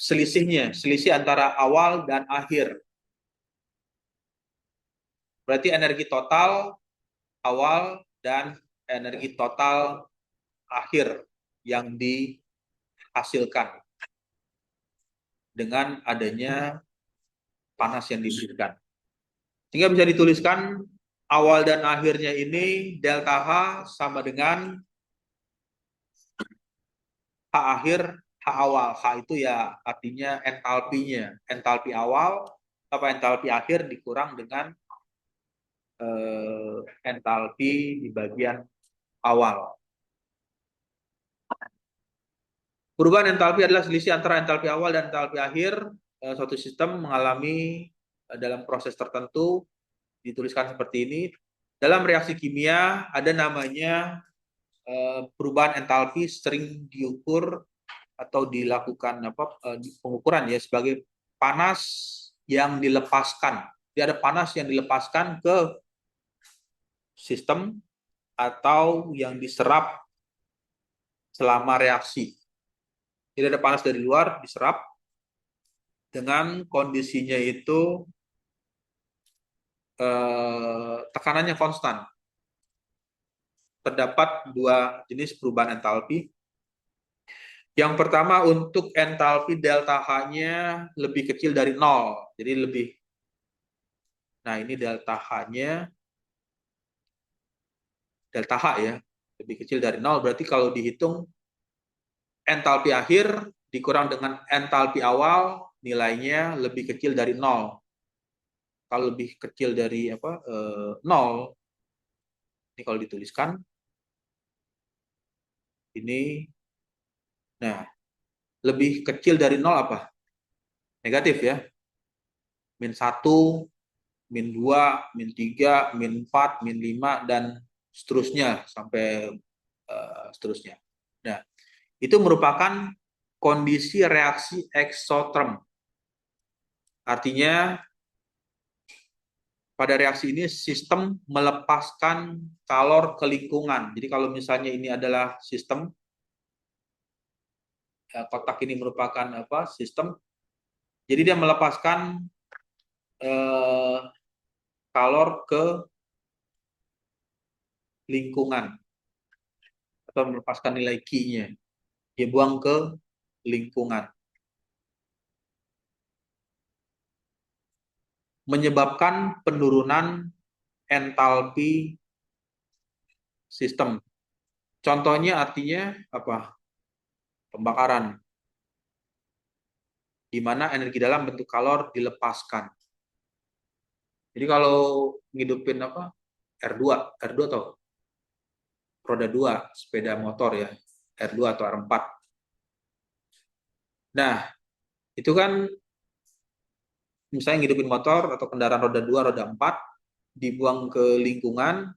selisih antara awal dan akhir. Berarti energi total awal dan energi total akhir yang dihasilkan dengan adanya panas yang diberikan. Sehingga bisa dituliskan awal dan akhirnya ini delta H sama dengan H akhir, H awal. H itu ya artinya entalpinya. Entalpi awal entalpi akhir dikurang dengan entalpi di bagian awal. Perubahan entalpi adalah selisih antara entalpi awal dan entalpi akhir. Suatu sistem mengalami dalam proses tertentu, dituliskan seperti ini. Dalam reaksi kimia ada namanya perubahan entalpi sering diukur atau dilakukan pengukuran ya sebagai panas yang dilepaskan. Jadi ada panas yang dilepaskan ke sistem atau yang diserap selama reaksi. Jadi ada panas dari luar diserap dengan kondisinya itu tekanannya konstan. Terdapat dua jenis perubahan entalpi. Yang pertama untuk entalpi delta H-nya lebih kecil dari 0. Jadi lebih. Nah ini delta H-nya. Delta H ya. Lebih kecil dari 0. Berarti kalau dihitung entalpi akhir dikurang dengan entalpi awal nilainya lebih kecil dari 0. Kalau lebih kecil dari 0, ini kalau dituliskan ini, nah lebih kecil dari 0 apa? Negatif ya. -1, -2, -3, -4, -5 dan seterusnya sampai seterusnya. Nah, itu merupakan kondisi reaksi eksoterm. Artinya pada reaksi ini sistem melepaskan kalor ke lingkungan. Jadi kalau misalnya ini adalah sistem, kotak ini merupakan sistem. Jadi dia melepaskan kalor ke lingkungan atau melepaskan nilai Q-nya. Dia buang ke lingkungan. Menyebabkan penurunan entalpi sistem. Contohnya artinya apa? Pembakaran. Di mana energi dalam bentuk kalor dilepaskan. Jadi kalau ngidupin apa? R2 atau roda 2 sepeda motor ya, R2 atau R4. Nah, itu kan misalnya ngidupin motor atau kendaraan roda 2, roda 4 dibuang ke lingkungan.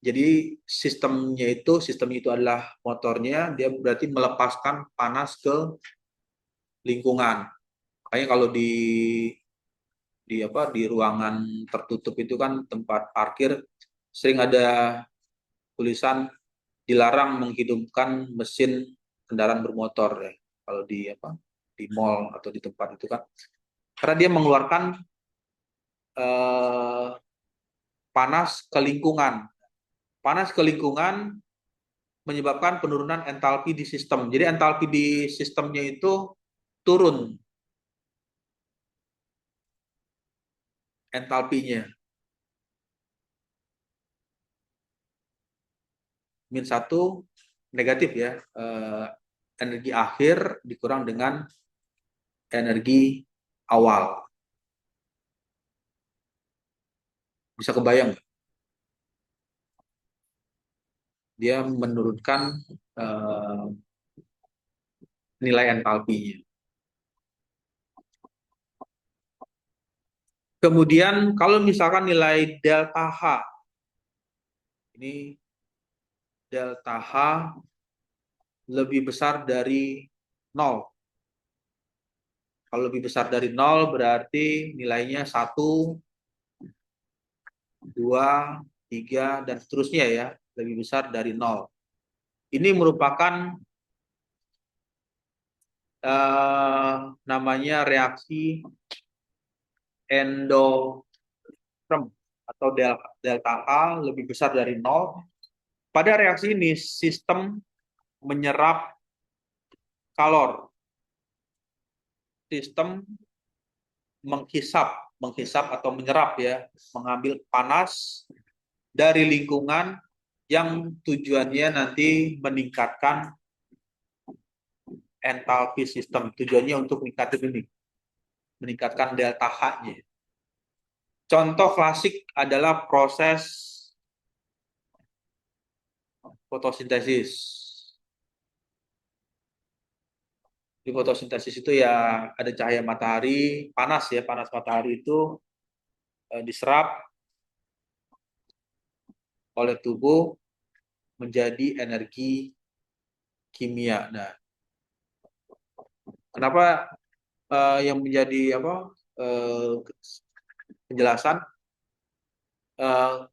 Jadi sistemnya itu adalah motornya, dia berarti melepaskan panas ke lingkungan. Makanya kalau di ruangan tertutup itu kan tempat parkir sering ada tulisan dilarang menghidupkan mesin kendaraan bermotor ya. Kalau di mall atau di tempat itu kan karena dia mengeluarkan panas ke lingkungan. Panas ke lingkungan menyebabkan penurunan entalpi di sistem. Jadi entalpi di sistemnya itu turun entalpinya. -1 negatif ya. Energi akhir dikurang dengan energi awal. Bisa kebayang nggak? Dia menurunkan nilai entalpinya. Kemudian kalau misalkan nilai delta H, ini delta H lebih besar dari 0. Kalau lebih besar dari 0 berarti nilainya 1, 2, 3, dan seterusnya ya, lebih besar dari 0. Ini merupakan namanya reaksi endotherm atau delta H lebih besar dari 0. Pada reaksi ini sistem menyerap kalor. Sistem menghisap atau menyerap ya, mengambil panas dari lingkungan yang tujuannya nanti meningkatkan entalpi sistem. Tujuannya untuk meningkatkan delta H-nya. Contoh klasik adalah proses fotosintesis. Di fotosintesis itu ya ada cahaya matahari, panas ya, panas matahari itu diserap oleh tubuh menjadi energi kimia. Nah, kenapa yang menjadi penjelasan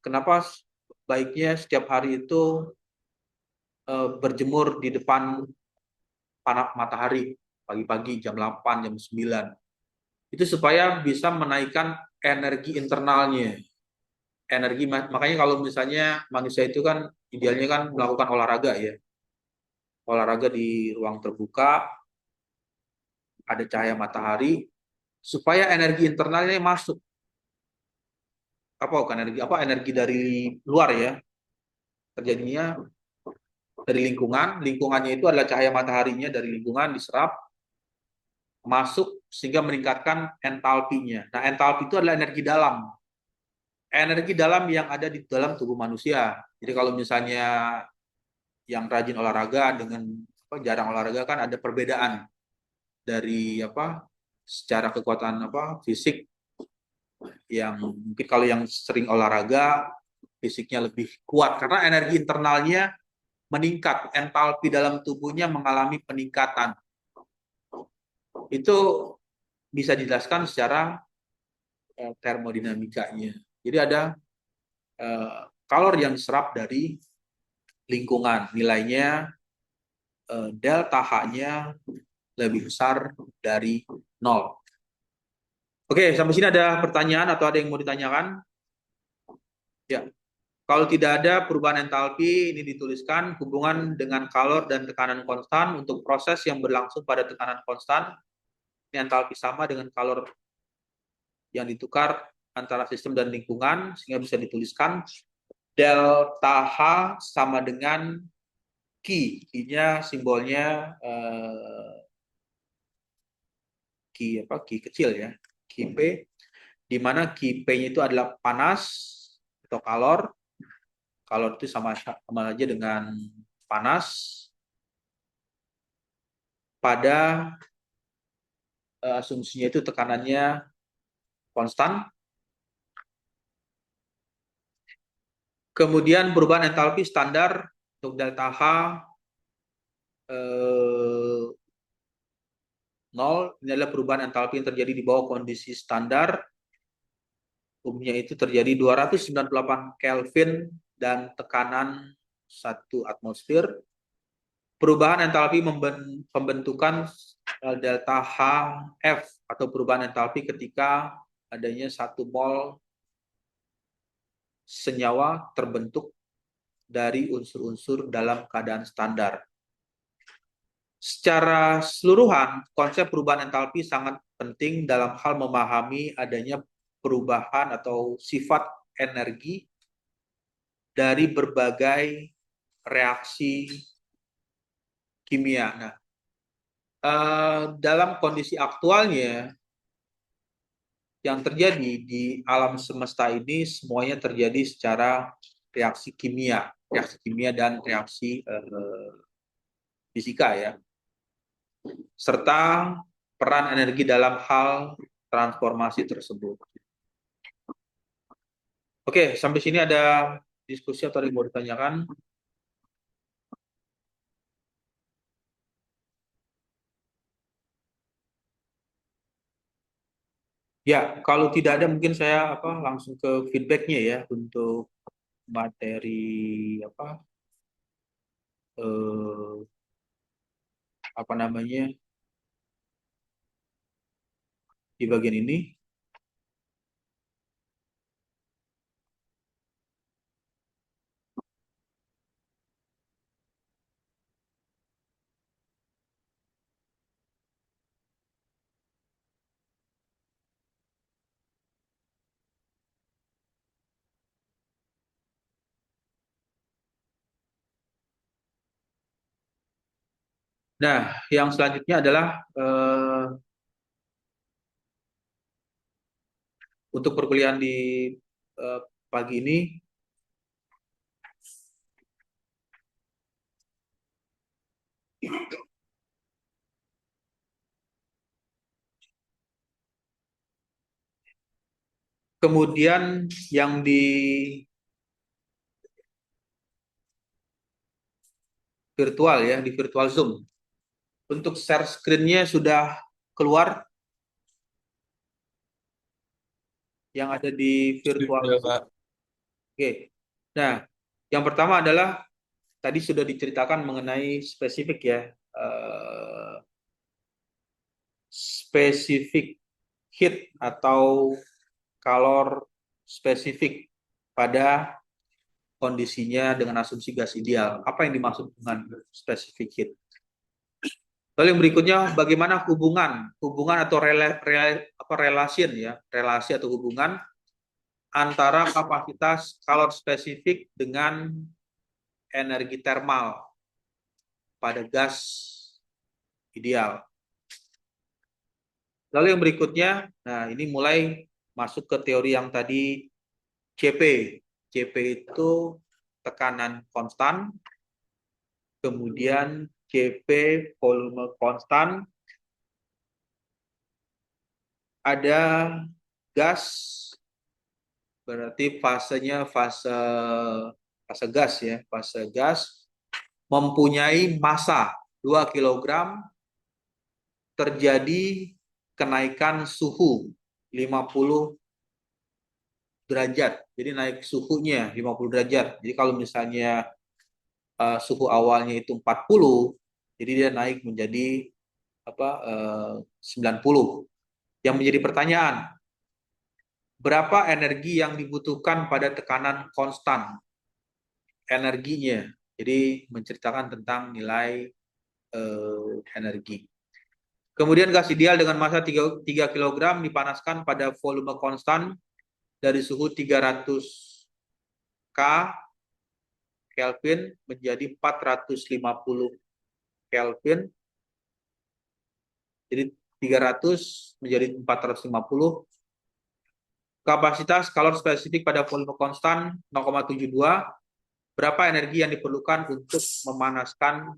kenapa baiknya setiap hari itu berjemur di depan panas matahari pagi-pagi jam 8, jam 9. Itu supaya bisa menaikkan energi internalnya. Makanya kalau misalnya manusia itu kan idealnya kan melakukan olahraga ya. Olahraga di ruang terbuka, ada cahaya matahari supaya energi internalnya masuk. Energi dari luar ya. Terjadinya dari lingkungannya itu adalah cahaya mataharinya dari lingkungan diserap masuk sehingga meningkatkan entalpinya. Nah, entalpi itu adalah energi dalam. Energi dalam yang ada di dalam tubuh manusia. Jadi kalau misalnya yang rajin olahraga dengan jarang olahraga kan ada perbedaan dari secara kekuatan fisik yang mungkin kalau yang sering olahraga fisiknya lebih kuat karena energi internalnya meningkat, entalpi dalam tubuhnya mengalami peningkatan. Itu bisa dijelaskan secara termodinamikanya. Jadi ada kalor yang diserap dari lingkungan, nilainya delta H-nya lebih besar dari 0. Oke, sampai sini ada pertanyaan atau ada yang mau ditanyakan? Ya. Kalau tidak ada perubahan entalpi, ini dituliskan hubungan dengan kalor dan tekanan konstan untuk proses yang berlangsung pada tekanan konstan. Ini entalpi sama dengan kalor yang ditukar antara sistem dan lingkungan, sehingga bisa dituliskan delta H sama dengan Q. Q-nya simbolnya Q kecil ya, Qp, di mana Qp-nya itu adalah panas atau kalor. Kalor itu sama aja dengan panas pada asumsinya itu tekanannya konstan. Kemudian perubahan entalpi standar untuk delta H 0. Ini adalah perubahan entalpi yang terjadi di bawah kondisi standar. Umumnya itu terjadi 298 Kelvin dan tekanan 1 atmosfer. Perubahan entalpi pembentukan delta HF atau perubahan entalpi ketika adanya 1 mol senyawa terbentuk dari unsur-unsur dalam keadaan standar. Secara keseluruhan, konsep perubahan entalpi sangat penting dalam hal memahami adanya perubahan atau sifat energi dari berbagai reaksi kimia. Nah, dalam kondisi aktualnya yang terjadi di alam semesta ini semuanya terjadi secara reaksi kimia dan reaksi fisika ya, serta peran energi dalam hal transformasi tersebut. Oke, sampai sini ada diskusi atau yang mau ditanyakan? Ya, kalau tidak ada mungkin saya langsung ke feedbacknya ya untuk materi eh, apa namanya di bagian ini. Nah, yang selanjutnya adalah untuk perkuliahan di pagi ini. Kemudian yang di virtual ya, di virtual Zoom. Untuk share screen-nya sudah keluar yang ada di virtual Sudah, Zoom. Pak. Oke. Nah, yang pertama adalah tadi sudah diceritakan mengenai spesifik ya, spesifik heat atau kalor spesifik pada kondisinya dengan asumsi gas ideal. Apa yang dimaksud dengan spesifik heat? Lalu yang berikutnya, bagaimana hubungan atau relasi atau hubungan antara kapasitas kalor spesifik dengan energi termal pada gas ideal. Lalu yang berikutnya, nah ini mulai masuk ke teori yang tadi CP. CP itu tekanan konstan, kemudian CP volume konstan, ada gas, berarti fasenya fase gas ya, fase gas mempunyai massa 2 kg, terjadi kenaikan suhu 50 derajat. Jadi naik suhunya 50 derajat. Jadi kalau misalnya suhu awalnya itu 40, jadi dia naik menjadi 90. Yang menjadi pertanyaan, berapa energi yang dibutuhkan pada tekanan konstan energinya. Jadi menceritakan tentang nilai energi. Kemudian gas ideal dengan massa 3 kg dipanaskan pada volume konstan dari suhu 300 K Kelvin menjadi 450 Kelvin. Jadi 300 menjadi 450. Kapasitas kalor spesifik pada volume konstan 0,72. Berapa energi yang diperlukan untuk memanaskan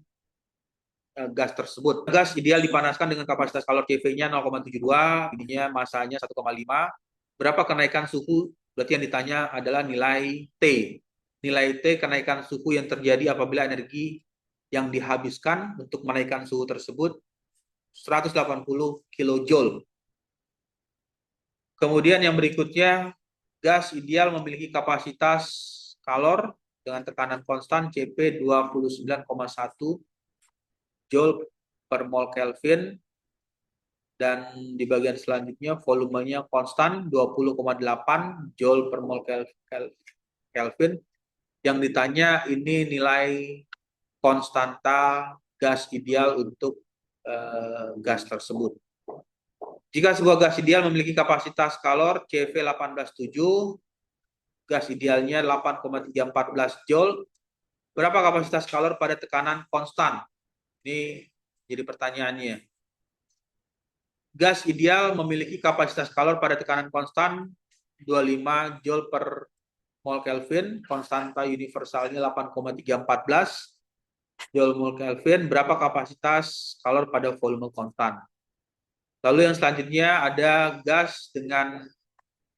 gas tersebut? Gas ideal dipanaskan dengan kapasitas kalor CV-nya 0,72, ininya masanya 1,5. Berapa kenaikan suhu? Berarti yang ditanya adalah nilai T. Nilai T kenaikan suhu yang terjadi apabila energi yang dihabiskan untuk menaikkan suhu tersebut 180 kJ. Kemudian yang berikutnya, gas ideal memiliki kapasitas kalor dengan tekanan konstan CP 29,1 Joule per mol Kelvin, dan di bagian selanjutnya volumenya konstan 20,8 Joule per mol Kelvin. Yang ditanya ini nilai konstanta gas ideal untuk gas tersebut. Jika sebuah gas ideal memiliki kapasitas kalor CV 18,7, gas idealnya 8,314 Joule, berapa kapasitas kalor pada tekanan konstan? Ini jadi pertanyaannya. Gas ideal memiliki kapasitas kalor pada tekanan konstan 25 Joule per mol Kelvin, konstanta universalnya 8,314 Joule mol Kelvin, berapa kapasitas kalor pada volume konstan? Lalu yang selanjutnya ada gas dengan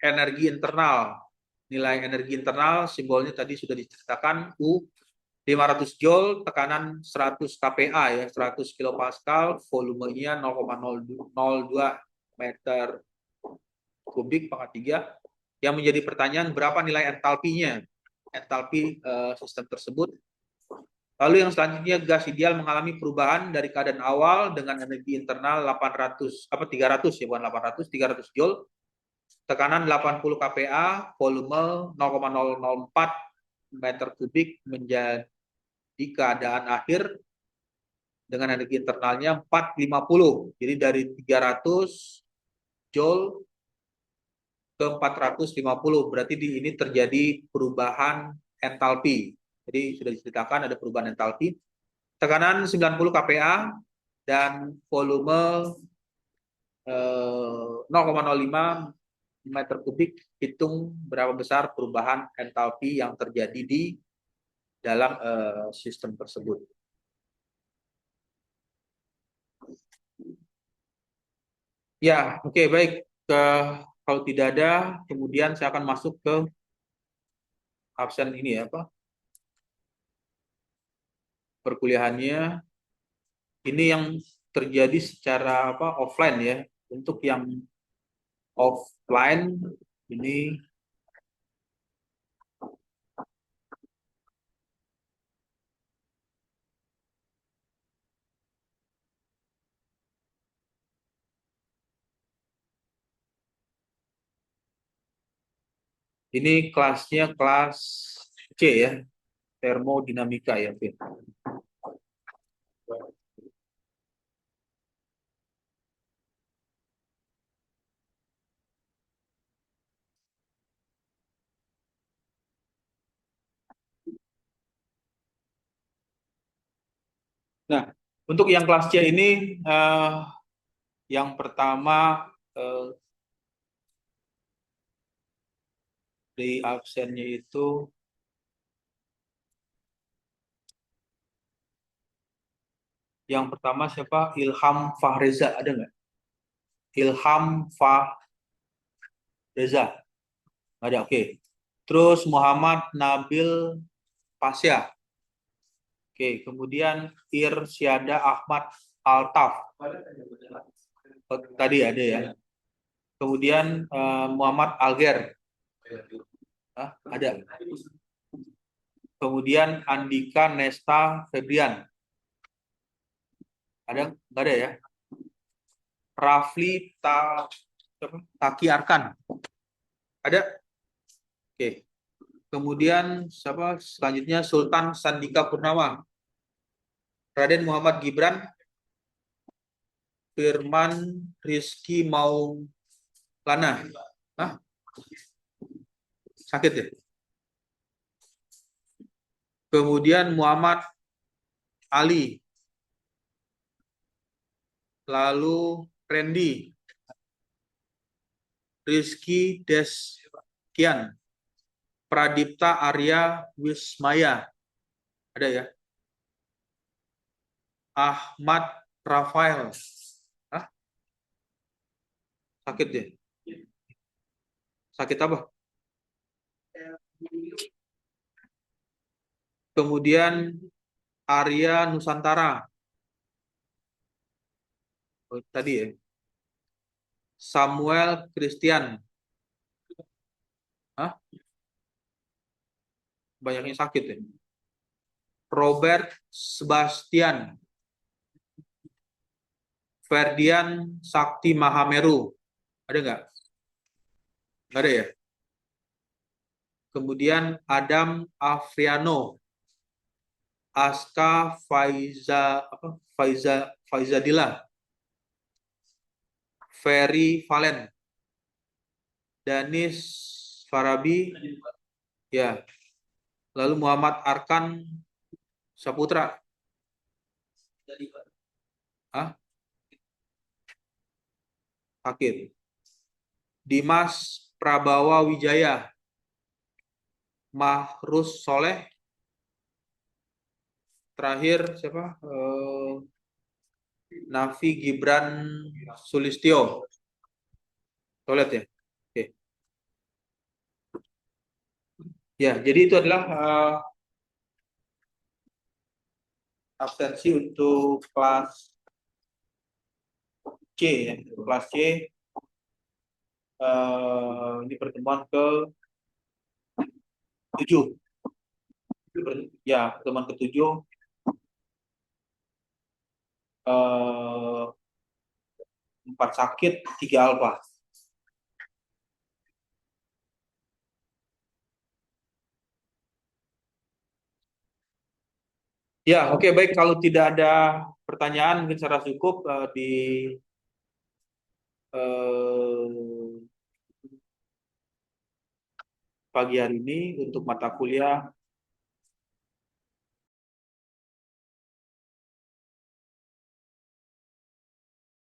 energi internal. Nilai energi internal simbolnya tadi sudah diceritakan, U 500 Joule, tekanan 100 kPa ya, 100 kilopascal, volumenya 0,002 meter kubik pangkat 3. Yang menjadi pertanyaan, berapa nilai entalpinya? Entalpi sistem tersebut. Lalu yang selanjutnya, gas ideal mengalami perubahan dari keadaan awal dengan energi internal 300 ya, bukan 800, 300 Joule, tekanan 80 kPa, volume 0,004 meter kubik, menjadi keadaan akhir dengan energi internalnya 450. Jadi dari 300 Joule ke 450, berarti di ini terjadi perubahan entalpi. Jadi sudah diceritakan ada perubahan entalpi. Tekanan 90 kPa dan volume 0,05 meter kubik. Hitung berapa besar perubahan entalpi yang terjadi di dalam sistem tersebut. Ya, oke, baik. Kalau tidak ada, kemudian saya akan masuk ke absen ini ya, Pak. Perkuliahannya ini yang terjadi secara offline ya. Untuk yang offline ini kelasnya kelas C ya, termodinamika ya, Vin. Nah, untuk yang kelas C ini yang pertama di absennya itu yang pertama siapa? Ilham Fahreza, ada nggak? Ilham Fahreza, ada, oke. Terus Muhammad Nabil Pasya, oke. Kemudian Irsyada Ahmad Altaf, oh, tadi ada ya. Kemudian Muhammad Alger, ada. Kemudian Andika Nesta Febrian, ada nggak ada ya? Rafli Taki Arkan, ada? Oke. Kemudian siapa selanjutnya Sultan Sandika Purnama, Raden Muhammad Gibran, Firman Rizky Maulana. Hah? Sakit ya? Kemudian Muhammad Ali, lalu Randy, Rizky Deskian, Pradipta Arya Wismaya, ada ya? Ahmad Rafael, Hah? Sakit ya? Sakit apa? Kemudian Arya Nusantara, tadi ya. Samuel Christian, Hah? Banyak yang sakit ya. Robert Sebastian, Ferdian Sakti Mahameru, ada nggak? Nggak ada ya. Kemudian Adam Afriano, Aska Faizadillah, Ferry Valen, Danis Farabi, ya. Lalu Muhammad Arkan Saputra, Hah? Sakit. Dimas Prabawa Wijaya, Mahrus Soleh, terakhir siapa? Nafi Gibran Sulistyo. Toilet ya? Oke. Ya, jadi itu adalah absensi untuk kelas C ya. Kelas C ini pertemuan ke-7. Ya, pertemuan ke-7 4 sakit, 3 alfa. Ya, oke, baik. Kalau tidak ada pertanyaan mungkin secara cukup di pagi hari ini untuk mata kuliah